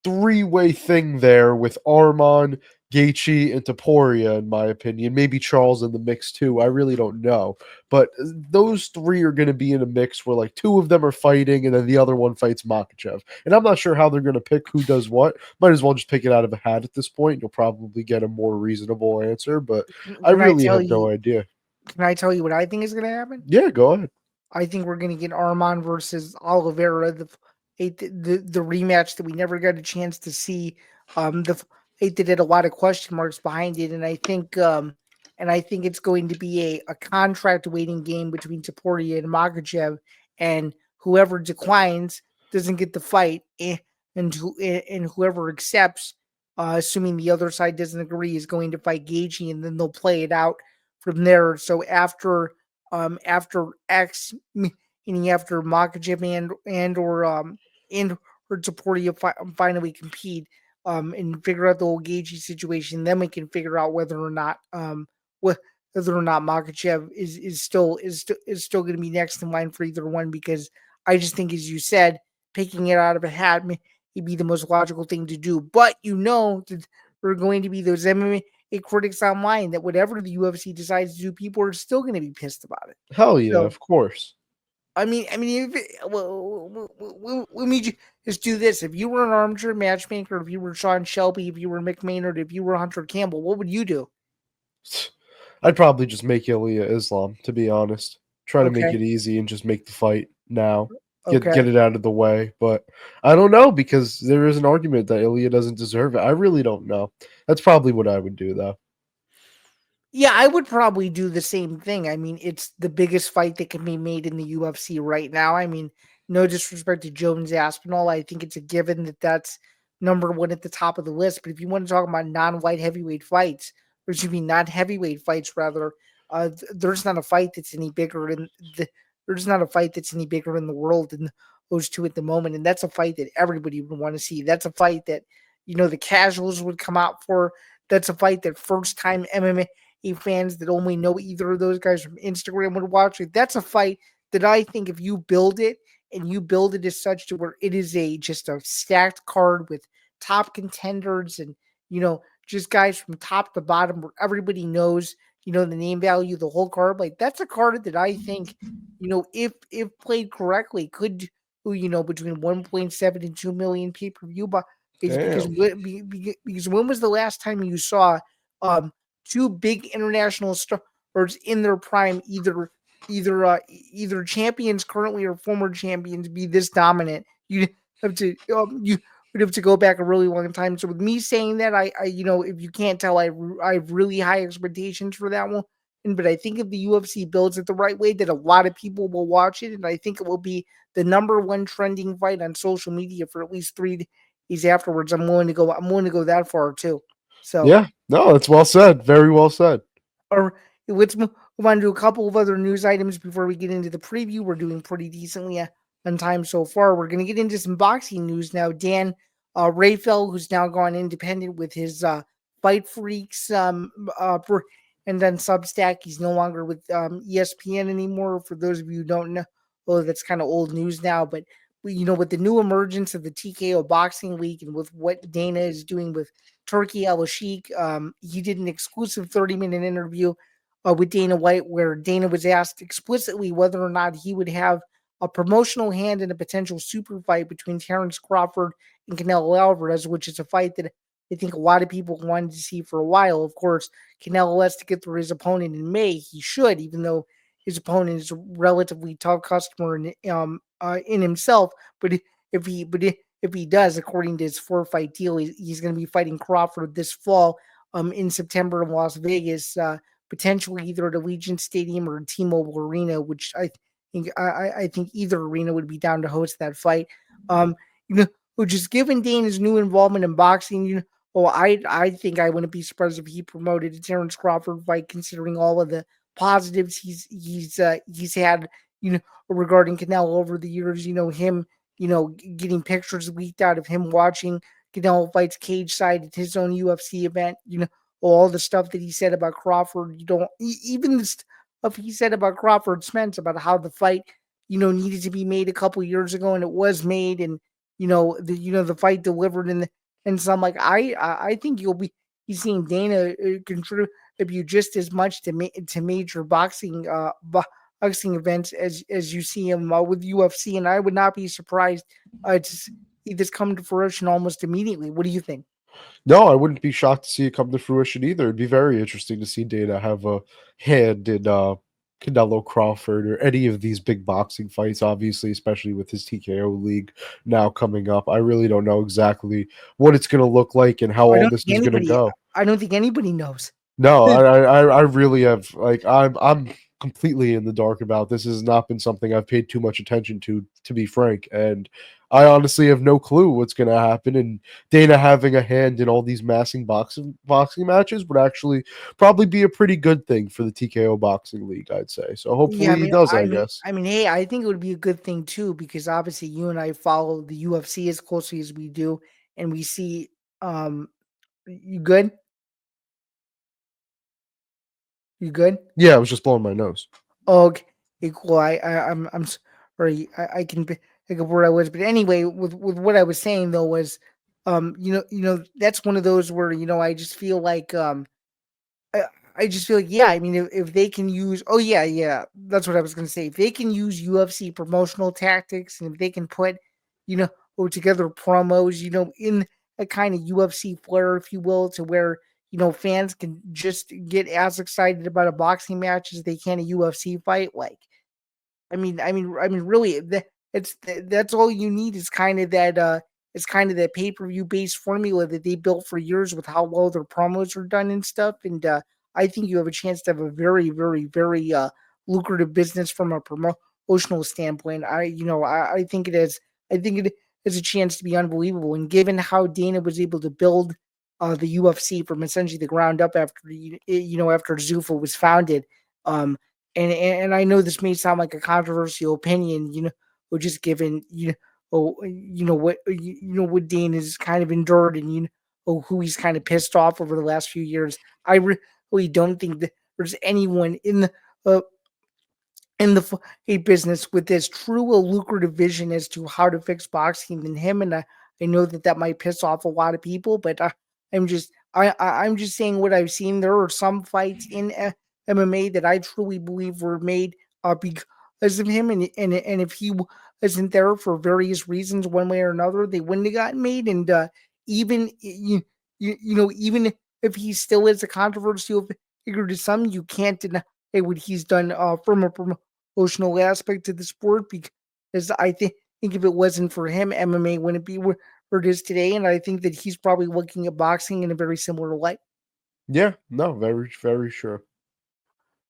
three-way thing there with Arman, Gaethje, and Topuria, in my opinion. Maybe Charles in the mix too. I really don't know. But those three are going to be in a mix where like two of them are fighting and then the other one fights Makhachev. And I'm not sure how they're going to pick who does what. Might as well just pick it out of a hat at this point. You'll probably get a more reasonable answer, but I really have no idea. Can I tell you what I think is going to happen? Yeah, go ahead. I think we're going to get Arman versus Oliveira, the rematch that we never got a chance to see. The fight that had a lot of question marks behind it, and I think it's going to be a contract waiting game between Topuria and Makhachev, and whoever declines doesn't get the fight, and whoever accepts, assuming the other side doesn't agree, is going to fight Gaethje, and then they'll play it out from there. So after X, meaning after Makhachev and or Topuria finally compete and figure out the whole Gaethje situation, then we can figure out whether or not Makhachev is still going to be next in line for either one, because I just think, as you said, picking it out of a hat may be the most logical thing to do. But that there are going to be those MMA critics online that whatever the UFC decides to do, people are still going to be pissed about it. Hell yeah, So of course. let me just do this. If you were an armchair matchmaker, if you were Sean Shelby, if you were Mick Maynard, if you were Hunter Campbell, what would you do? I'd probably just make Ilia Islam, to be honest. Try to make Okay. it easy and just make the fight now. Get Okay. it out of the way. But I don't know, because there is an argument that Ilia doesn't deserve it. I really don't know. That's probably what I would do, though. Yeah, I would probably do the same thing. I mean, it's the biggest fight that can be made in the UFC right now. I mean, no disrespect to Jones Aspinall. I think it's a given that that's number one at the top of the list. But if you want to talk about non-light heavyweight fights, or excuse me, not heavyweight fights, rather, there's not a fight that's any bigger in the there's not a fight that's any bigger in the world than those two at the moment. And that's a fight that everybody would want to see. That's a fight that the casuals would come out for. That's a fight that first time MMA fans that only know either of those guys from Instagram would watch it. That's a fight that I think if you build it and you build it as such to where it is just a stacked card with top contenders and just guys from top to bottom where everybody knows the name value, the whole card. Like that's a card that I think if played correctly could do between 1.7 and 2 million pay-per-view, but is because Damn. because when was the last time you saw um two big international stars in their prime, either champions currently or former champions, be this dominant? You would have to go back a really long time. So with me saying that, I if you can't tell, I have really high expectations for that one. But I think if the UFC builds it the right way, that a lot of people will watch it, and I think it will be the number one trending fight on social media for at least 3 days afterwards. I'm willing to go that far too. So, Yeah. No, that's well said. Very well said. or let's move on to a couple of other news items before we get into the preview. We're doing pretty decently on time so far. We're going to get into some boxing news now. Dan Rafael, who's now gone independent with his Fight Freaks and then Substack. He's no longer with ESPN anymore. For those of you who don't know, that's kind of old news now. But with the new emergence of the TKO Boxing League and with what Dana is doing with Turkey Al Sheikh, he did an exclusive 30-minute interview with Dana White where Dana was asked explicitly whether or not he would have a promotional hand in a potential super fight between Terrence Crawford and Canelo Alvarez, which is a fight that I think a lot of people wanted to see for a while. Of course, Canelo has to get through his opponent in May. He should, even though his opponent is a relatively tough customer in himself. But if he does, according to his 4-fight deal, he's going to be fighting Crawford this fall in September in Las Vegas, potentially either at Allegiant Stadium or T-Mobile Arena, which I think either arena would be down to host that fight. Um, which is given Dana's new involvement in boxing, I think I wouldn't be surprised if he promoted a Terrence Crawford fight, considering all of the positives he's had, regarding Canelo over the years. Him, getting pictures leaked out of him watching Canelo fights cage side at his own UFC event. All the stuff that he said about Crawford. Even the stuff he said about Crawford Spence about how the fight, needed to be made a couple years ago and it was made, and the fight delivered, and so I'm like, I think you'll be seeing Dana contribute just as much to major boxing events as you see him with UFC, and I would not be surprised to see this come to fruition almost immediately. What do you think? No, I wouldn't be shocked to see it come to fruition either. It'd be very interesting to see Dana have a hand in Canelo Crawford or any of these big boxing fights, obviously, especially with his TKO league now coming up. I really don't know exactly what it's going to look like and how I all don't this think is going to anybody. go. I don't think anybody knows. No, I really have, like, I'm completely in the dark about this. Has not been something I've paid too much attention to be frank. And I honestly have no clue what's going to happen. And Dana having a hand in all these massing boxing matches would actually probably be a pretty good thing for the TKO boxing league, I'd say. So Yeah, hopefully he does, I guess. hey, I think it would be a good thing too because obviously you and I follow the UFC as closely as we do, and we see. Um, you good? You good? Yeah, I was just blowing my nose. Okay, cool. I'm or I can pick up where I was. But anyway, with what I was saying though was, that's one of those where I just feel like I, I just feel like, yeah, I mean, if they can use, oh yeah, that's what I was gonna say. If they can use UFC promotional tactics, and if they can put, together promos, in a kind of UFC flair, if you will, to where fans can just get as excited about a boxing match as they can a UFC fight. Like, really, that's all you need is kind of that. It's kind of that pay per view based formula that they built for years with how well their promos are done and stuff. And I think you have a chance to have a very, very, very lucrative business from a promotional standpoint. I think it is. I think it is a chance to be unbelievable. And given how Dana was able to build the UFC from essentially the ground up after after Zuffa was founded, um, and I know this may sound like a controversial opinion, or just given what Dean has kind of endured, and who he's kind of pissed off over the last few years. I really don't think that there's anyone uh, in the business with this true a lucrative vision as to how to fix boxing than him. And I know that might piss off a lot of people, but I'm just saying what I've seen. There are some fights in MMA that I truly believe were made because of him, and if he wasn't there for various reasons, one way or another, they wouldn't have gotten made. And even even if he still is a controversial figure to some, you can't deny what he's done from a promotional aspect to the sport, because I think if it wasn't for him, MMA wouldn't be where it is today. And I think that he's probably looking at boxing in a very similar light. Yeah, no, very, very sure.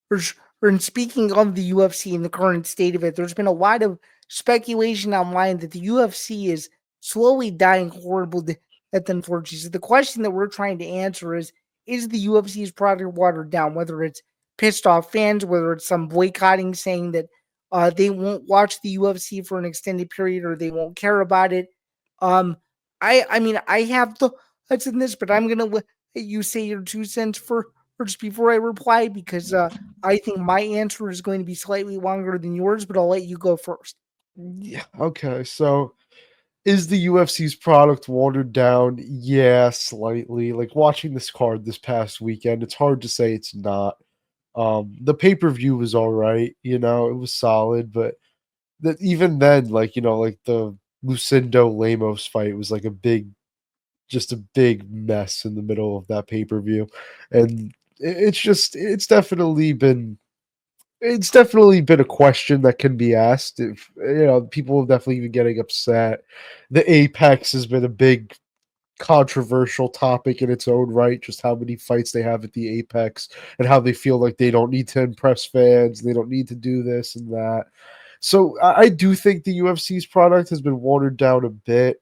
For sure. And speaking of the UFC and the current state of it, there's been a lot of speculation online that the UFC is slowly dying horrible death, unfortunately. So the question that we're trying to answer is the UFC's product watered down? Whether it's pissed off fans, whether it's some boycotting saying that they won't watch the UFC for an extended period or they won't care about it. Um, I have thoughts in this, but I'm gonna let you say your 2 cents first before I reply, because I think my answer is going to be slightly longer than yours, but I'll let you go first. Yeah. Okay. So is the UFC's product watered down? Yeah, slightly. Like watching this card this past weekend, it's hard to say it's not. The pay-per-view was all right, it was solid, but that even then, like, like the Lucindo Lemos fight was like just a big mess in the middle of that pay-per-view. And it's just it's definitely been a question that can be asked. If people have definitely been getting upset. The Apex has been a big controversial topic in its own right, just how many fights they have at the Apex and how they feel like they don't need to impress fans, they don't need to do this and that. So I do think the UFC's product has been watered down a bit.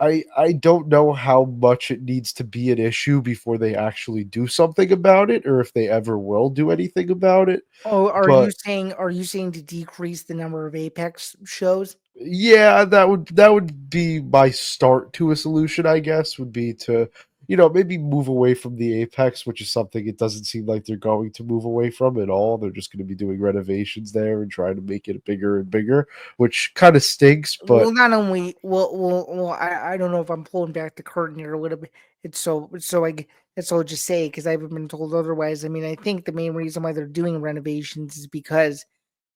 I don't know how much it needs to be an issue before they actually do something about it, or if they ever will do anything about it. Oh, But are you saying to decrease the number of Apex shows? yeah, that would be my start to a solution, I guess, would be to, maybe move away from the Apex, which is something it doesn't seem like they're going to move away from at all. They're just going to be doing renovations there and trying to make it bigger and bigger, which kind of stinks, but Well, not only I don't know if I'm pulling back the curtain here a little bit. That's all I'll just say, because I haven't been told otherwise. I mean, I think the main reason why they're doing renovations is because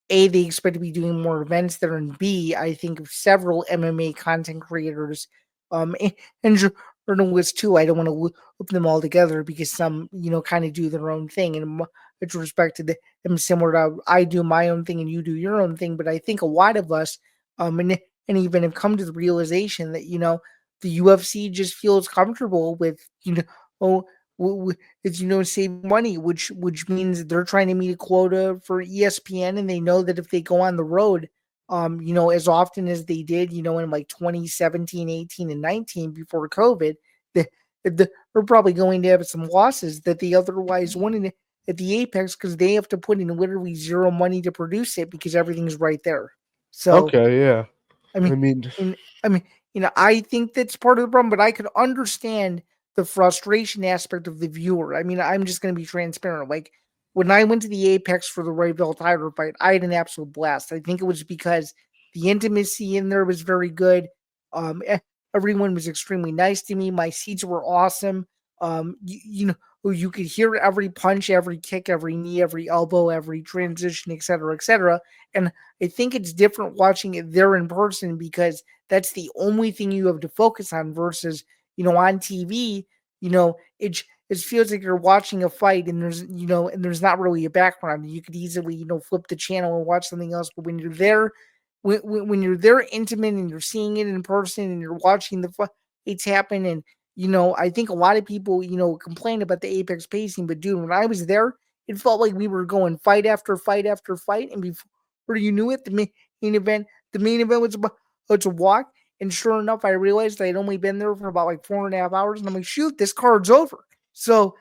A, they expect to be doing more events there, and B, I think of several MMA content creators, and journalists too. I don't want to loop them all together because some, kind of do their own thing, and with respect to them, similar to I do my own thing and you do your own thing. But I think a lot of us, and even have come to the realization that the UFC just feels comfortable with oh, is save money, which means they're trying to meet a quota for ESPN, and they know that if they go on the road, as often as they did, in like 2017, 18, and 19 before COVID, the, they're probably going to have some losses that they otherwise wouldn't at the Apex, because they have to put in literally zero money to produce it because everything's right there. So okay, yeah. I I mean, mean, and I mean, I think that's part of the problem, but I could understand the frustration aspect of the viewer. I mean, I'm just going to be transparent. Like, when I went to the Apex for the Rafael title fight, I had an absolute blast. I think it was because the intimacy in there was very good. Everyone was extremely nice to me. My seats were awesome. You know, you could hear every punch, every kick, every knee, every elbow, every transition, etc., etc. And I think it's different watching it there in person because that's the only thing you have to focus on versus, on TV, it feels like you're watching a fight and there's not really a background. You could easily, flip the channel and watch something else. But when you're there, when you're there intimate and you're seeing it in person and you're watching the fights happen and I think a lot of people, complain about the Apex pacing, but dude, when I was there, it felt like we were going fight after fight after fight, and before you knew it, the main event was about to walk. And sure enough, I realized I'd only been there for about like 4.5 hours, and I'm like, shoot, this card's over. So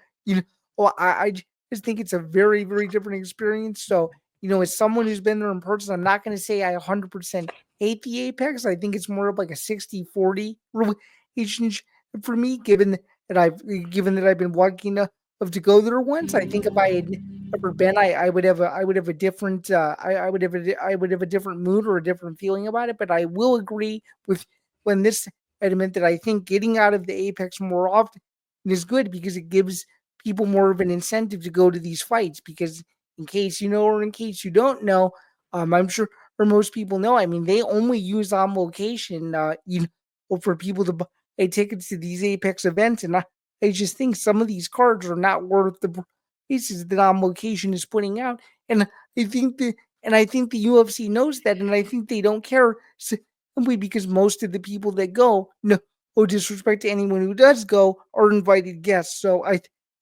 I just think it's a very very different experience. So as someone who's been there in person, I'm not going to say I 100% hate the Apex. I think it's more of like a 60-40 relationship for me, given that I've been lucky enough to go there once. I think if I had never been, I would have a different I would have a different mood or a different feeling about it. But I will agree with when this element that I think getting out of the Apex more often is good because it gives people more of an incentive to go to these fights. Because in case you know or in case you don't know, I'm sure or most people know. I mean, they only use on location, for people to buy tickets to these Apex events, and I just think some of these cards are not worth the prices that on location is putting out, and I think the UFC knows that, and I think they don't care simply because most of the people that go, no disrespect to anyone who does go, are invited guests. So I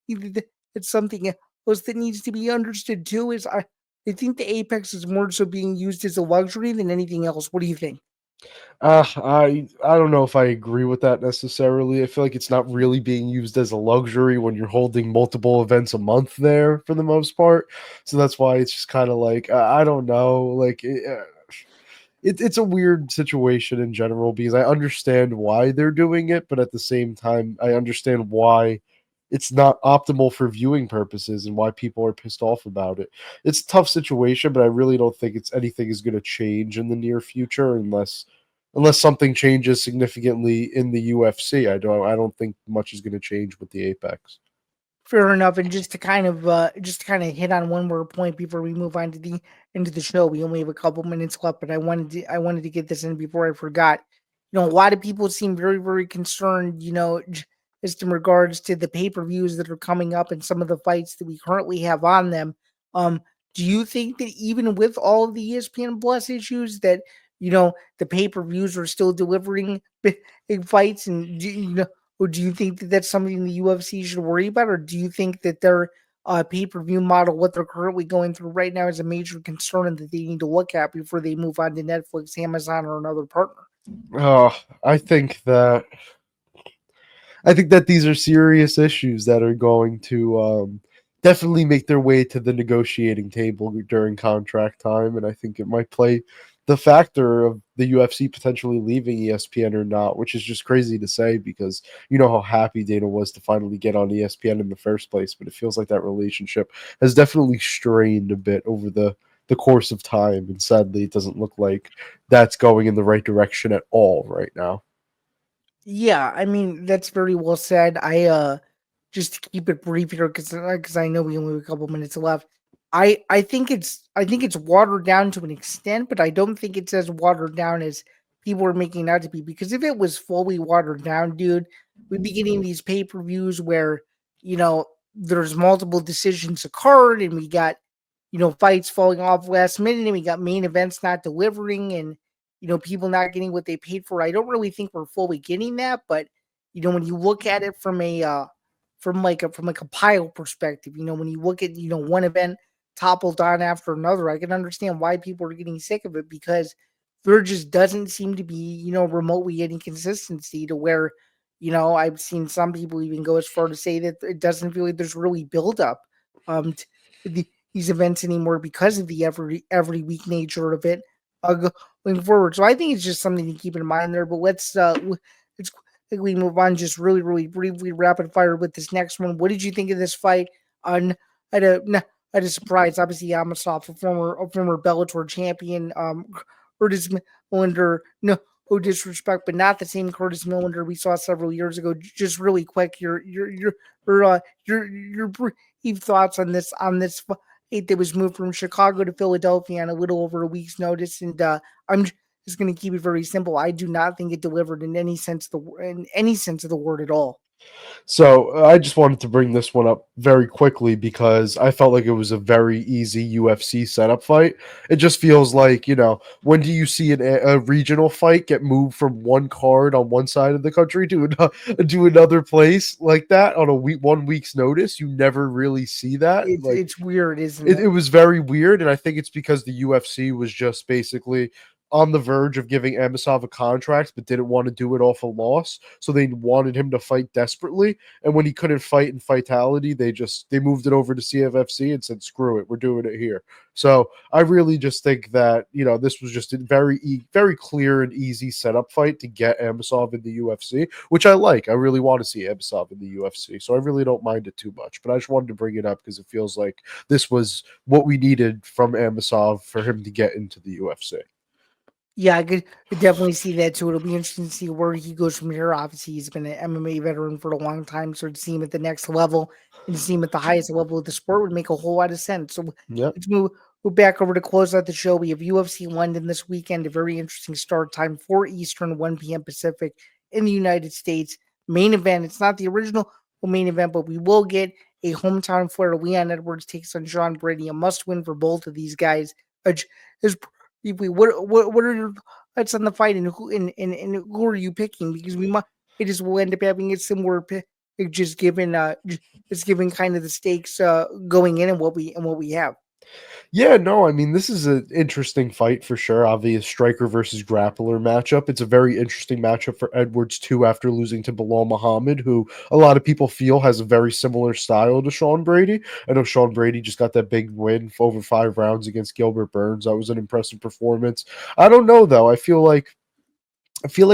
think that it's something else that needs to be understood too. I think the Apex is more so being used as a luxury than anything else. What do you think? I don't know if I agree with that necessarily. I feel like it's not really being used as a luxury when you're holding multiple events a month there for the most part. So that's why it's just kind of like I don't know, like it's a weird situation in general because I understand why they're doing it, but at the same time, I understand why it's not optimal for viewing purposes and why people are pissed off about it. It's a tough situation, but I really don't think it's anything is going to change in the near future unless something changes significantly in the UFC. I don't think much is going to change with the Apex. Fair enough. And just to kind of hit on one more point before we move on to the into the show. We only have a couple minutes left, but I wanted to get this in before I forgot. A lot of people seem very very concerned. Just in regards to the pay per views that are coming up and some of the fights that we currently have on them. Um, do you think that even with all of the ESPN Plus issues, that the pay per views are still delivering big fights, and or do you think that that's something the UFC should worry about, or do you think that their pay-per-view model, what they're currently going through right now, is a major concern and that they need to look at before they move on to Netflix, Amazon, or another partner? Oh, I think that I think that these are serious issues that are going to definitely make their way to the negotiating table during contract time, and I think it might play the factor of the UFC potentially leaving ESPN or not, which is just crazy to say because you know how happy Dana was to finally get on ESPN in the first place, but it feels like that relationship has definitely strained a bit over the course of time, and sadly, it doesn't look like that's going in the right direction at all right now. Yeah, I mean that's very well said. I just to keep it brief here, because I know we only have a couple minutes left. I think it's watered down to an extent, but I don't think it's as watered down as people are making it out to be. Because if it was fully watered down, dude, we'd be getting these pay per views where there's multiple decisions occurred, and we got fights falling off last minute, and we got main events not delivering, and people not getting what they paid for. I don't really think we're fully getting that, but when you look at it from a from like a pile perspective, when you look at one event toppled on after another, I can understand why people are getting sick of it because there just doesn't seem to be remotely any consistency to where I've seen some people even go as far to say that it doesn't feel like there's really build up to these events anymore because of the every week nature of it going forward. So I think it's just something to keep in mind there. But let's quickly move on, just really really briefly rapid fire with this next one. What did you think of this fight on at a surprise. Obviously, Amosov, a former Bellator champion, Curtis Millender, no disrespect, but not the same Curtis Millender we saw several years ago. Just really quick, your brief thoughts on this fight that was moved from Chicago to Philadelphia on a little over a week's notice, and I'm just going to keep it very simple. I do not think it delivered in any sense of the word at all. So I just wanted to bring this one up very quickly because I felt like it was a very easy UFC setup fight. It just feels like, when do you see a regional fight get moved from one card on one side of the country to another place like that on a week 1 week's notice? You never really see that. Like It's weird, isn't it it? was very weird, and I think it's because the UFC was just basically on the verge of giving Amosov a contract, but didn't want to do it off a loss. So they wanted him to fight desperately. And when he couldn't fight in Vitality, they moved it over to CFFC and said, "Screw it, we're doing it here." So I really just think that this was just a very clear and easy setup fight to get Amosov in the UFC, which I like. I really want to see Amosov in the UFC, so I really don't mind it too much. But I just wanted to bring it up because it feels like this was what we needed from Amosov for him to get into the UFC. Yeah, I could definitely see that too. It'll be interesting to see where he goes from here. Obviously, he's been an MMA veteran for a long time, so to see him at the next level and to see him at the highest level of the sport would make a whole lot of sense. So Yep. let's move back over to close out the show. We have UFC London this weekend, a very interesting start time, 4 Eastern, 1 p.m. Pacific in the United States. Main event. It's not the original main event, but we will get a hometown flair. Leon Edwards takes on Sean Brady, a must win for both of these guys. Is what are your thoughts on the fight, and and who are you picking? Because we might it just will end up having a similar pick, just given just given kind of the stakes going in and what we have. Yeah, no, I mean, this is an interesting fight for sure. Obvious striker versus grappler matchup. It's a very interesting matchup for Edwards, too, after losing to Bilal Muhammad, who a lot of people feel has a very similar style to Sean Brady. I know Sean Brady just got that big win for over 5 rounds against Gilbert Burns. That was an impressive performance. I don't know, though. I feel like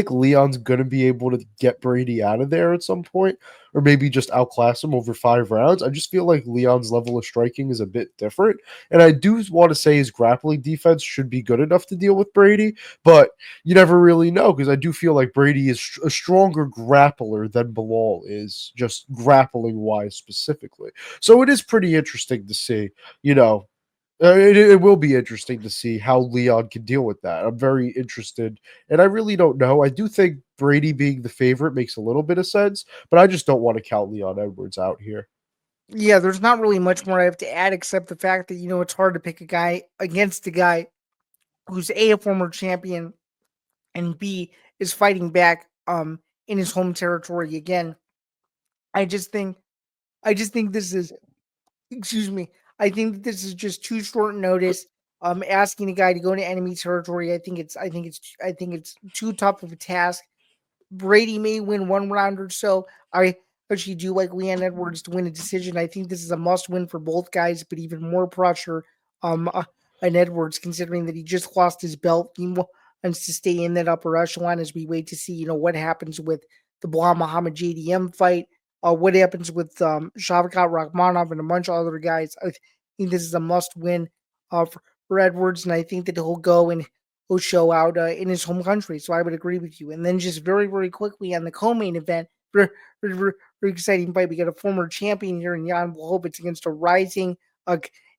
Leon's going to be able to get Brady out of there at some point, or maybe just outclass him over 5 rounds. I just feel like Leon's level of striking is a bit different. And I do want to say his grappling defense should be good enough to deal with Brady, but you never really know because I do feel like Brady is a stronger grappler than Bilal is, just grappling wise specifically. So it is pretty interesting to see, you know, it will be interesting to see how Leon can deal with that. I'm very interested, and I really don't know. I do think Brady being the favorite makes a little bit of sense, but I just don't want to count Leon Edwards out here. Yeah, there's not really much more I have to add except the fact that it's hard to pick a guy against a guy who's a former champion and B is fighting back in his home territory again. I just think this is excuse me. I think that this is just too short notice. Asking a guy to go to enemy territory, I think it's too tough of a task. Brady may win one round or so. I actually do like Leon Edwards to win a decision. I think this is a must win for both guys, but even more pressure on Edwards, considering that he just lost his belt. He wants to stay in that upper echelon as we wait to see, what happens with the Bilal Muhammad JDM fight, what happens with Shavkat Rakhmonov and a bunch of other guys. I think this is a must win for Edwards, and I think that he'll go and he'll show out in his home country. So I would agree with you. And then just very, very quickly on the co-main event, very exciting fight. We got a former champion here in Jan Blachowicz against a rising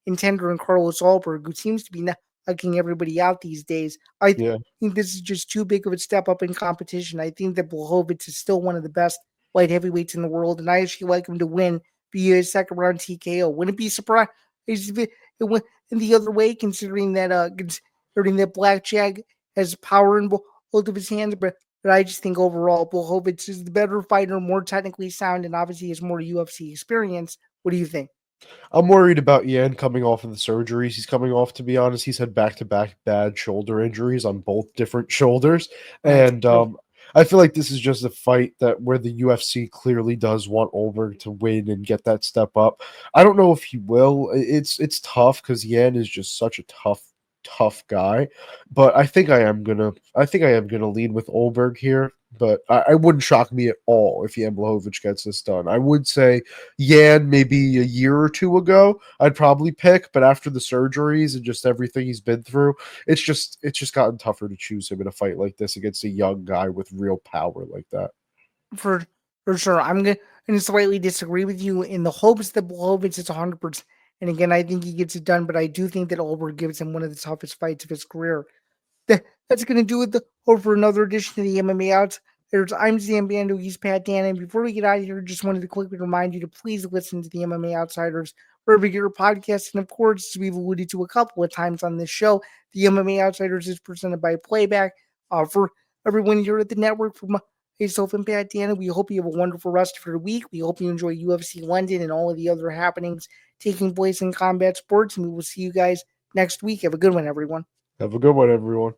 contender in Carlos Ulberg, who seems to be knocking everybody out these days. I Yeah. think this is just too big of a step up in competition. I think that Blachowicz is still one of the best light heavyweights in the world, and I actually like him to win via second round TKO. Wouldn't be surprised if it went in the other way, considering that Blackjack has power in both of his hands, but I just think overall Blachowicz is the better fighter, more technically sound, and obviously has more UFC experience. What do you think? I'm worried about Yan coming off of the surgeries he's coming off, to be honest. He's had back to back bad shoulder injuries on both different shoulders. That's And I feel like this is just a fight that where the UFC clearly does want Olberg to win and get that step up. I don't know if he will. It's tough because Yan is just such a tough guy. But I think I am gonna lean with Olberg here. But I wouldn't shock me at all if Jan Blachowicz gets this done. I would say Jan maybe a year or two ago I'd probably pick, but after the surgeries and just everything he's been through, it's just gotten tougher to choose him in a fight like this against a young guy with real power like that. For sure, I'm gonna slightly disagree with you in the hopes that Blachowicz is 100%. And again, I think he gets it done, but I do think that Ulber gives him one of the toughest fights of his career. That's going to do it for another edition of the MMA Outsiders. I'm Zain Bando. He's Pat Danna. And before we get out of here, just wanted to quickly remind you to please listen to the MMA Outsiders wherever you get your podcast. And of course, as we've alluded to a couple of times on this show, the MMA Outsiders is presented by Playback. For everyone here at the network, from myself and Pat Danna, we hope you have a wonderful rest of your week. We hope you enjoy UFC London and all of the other happenings taking place in combat sports. And we will see you guys next week. Have a good one, everyone. Have a good one, everyone.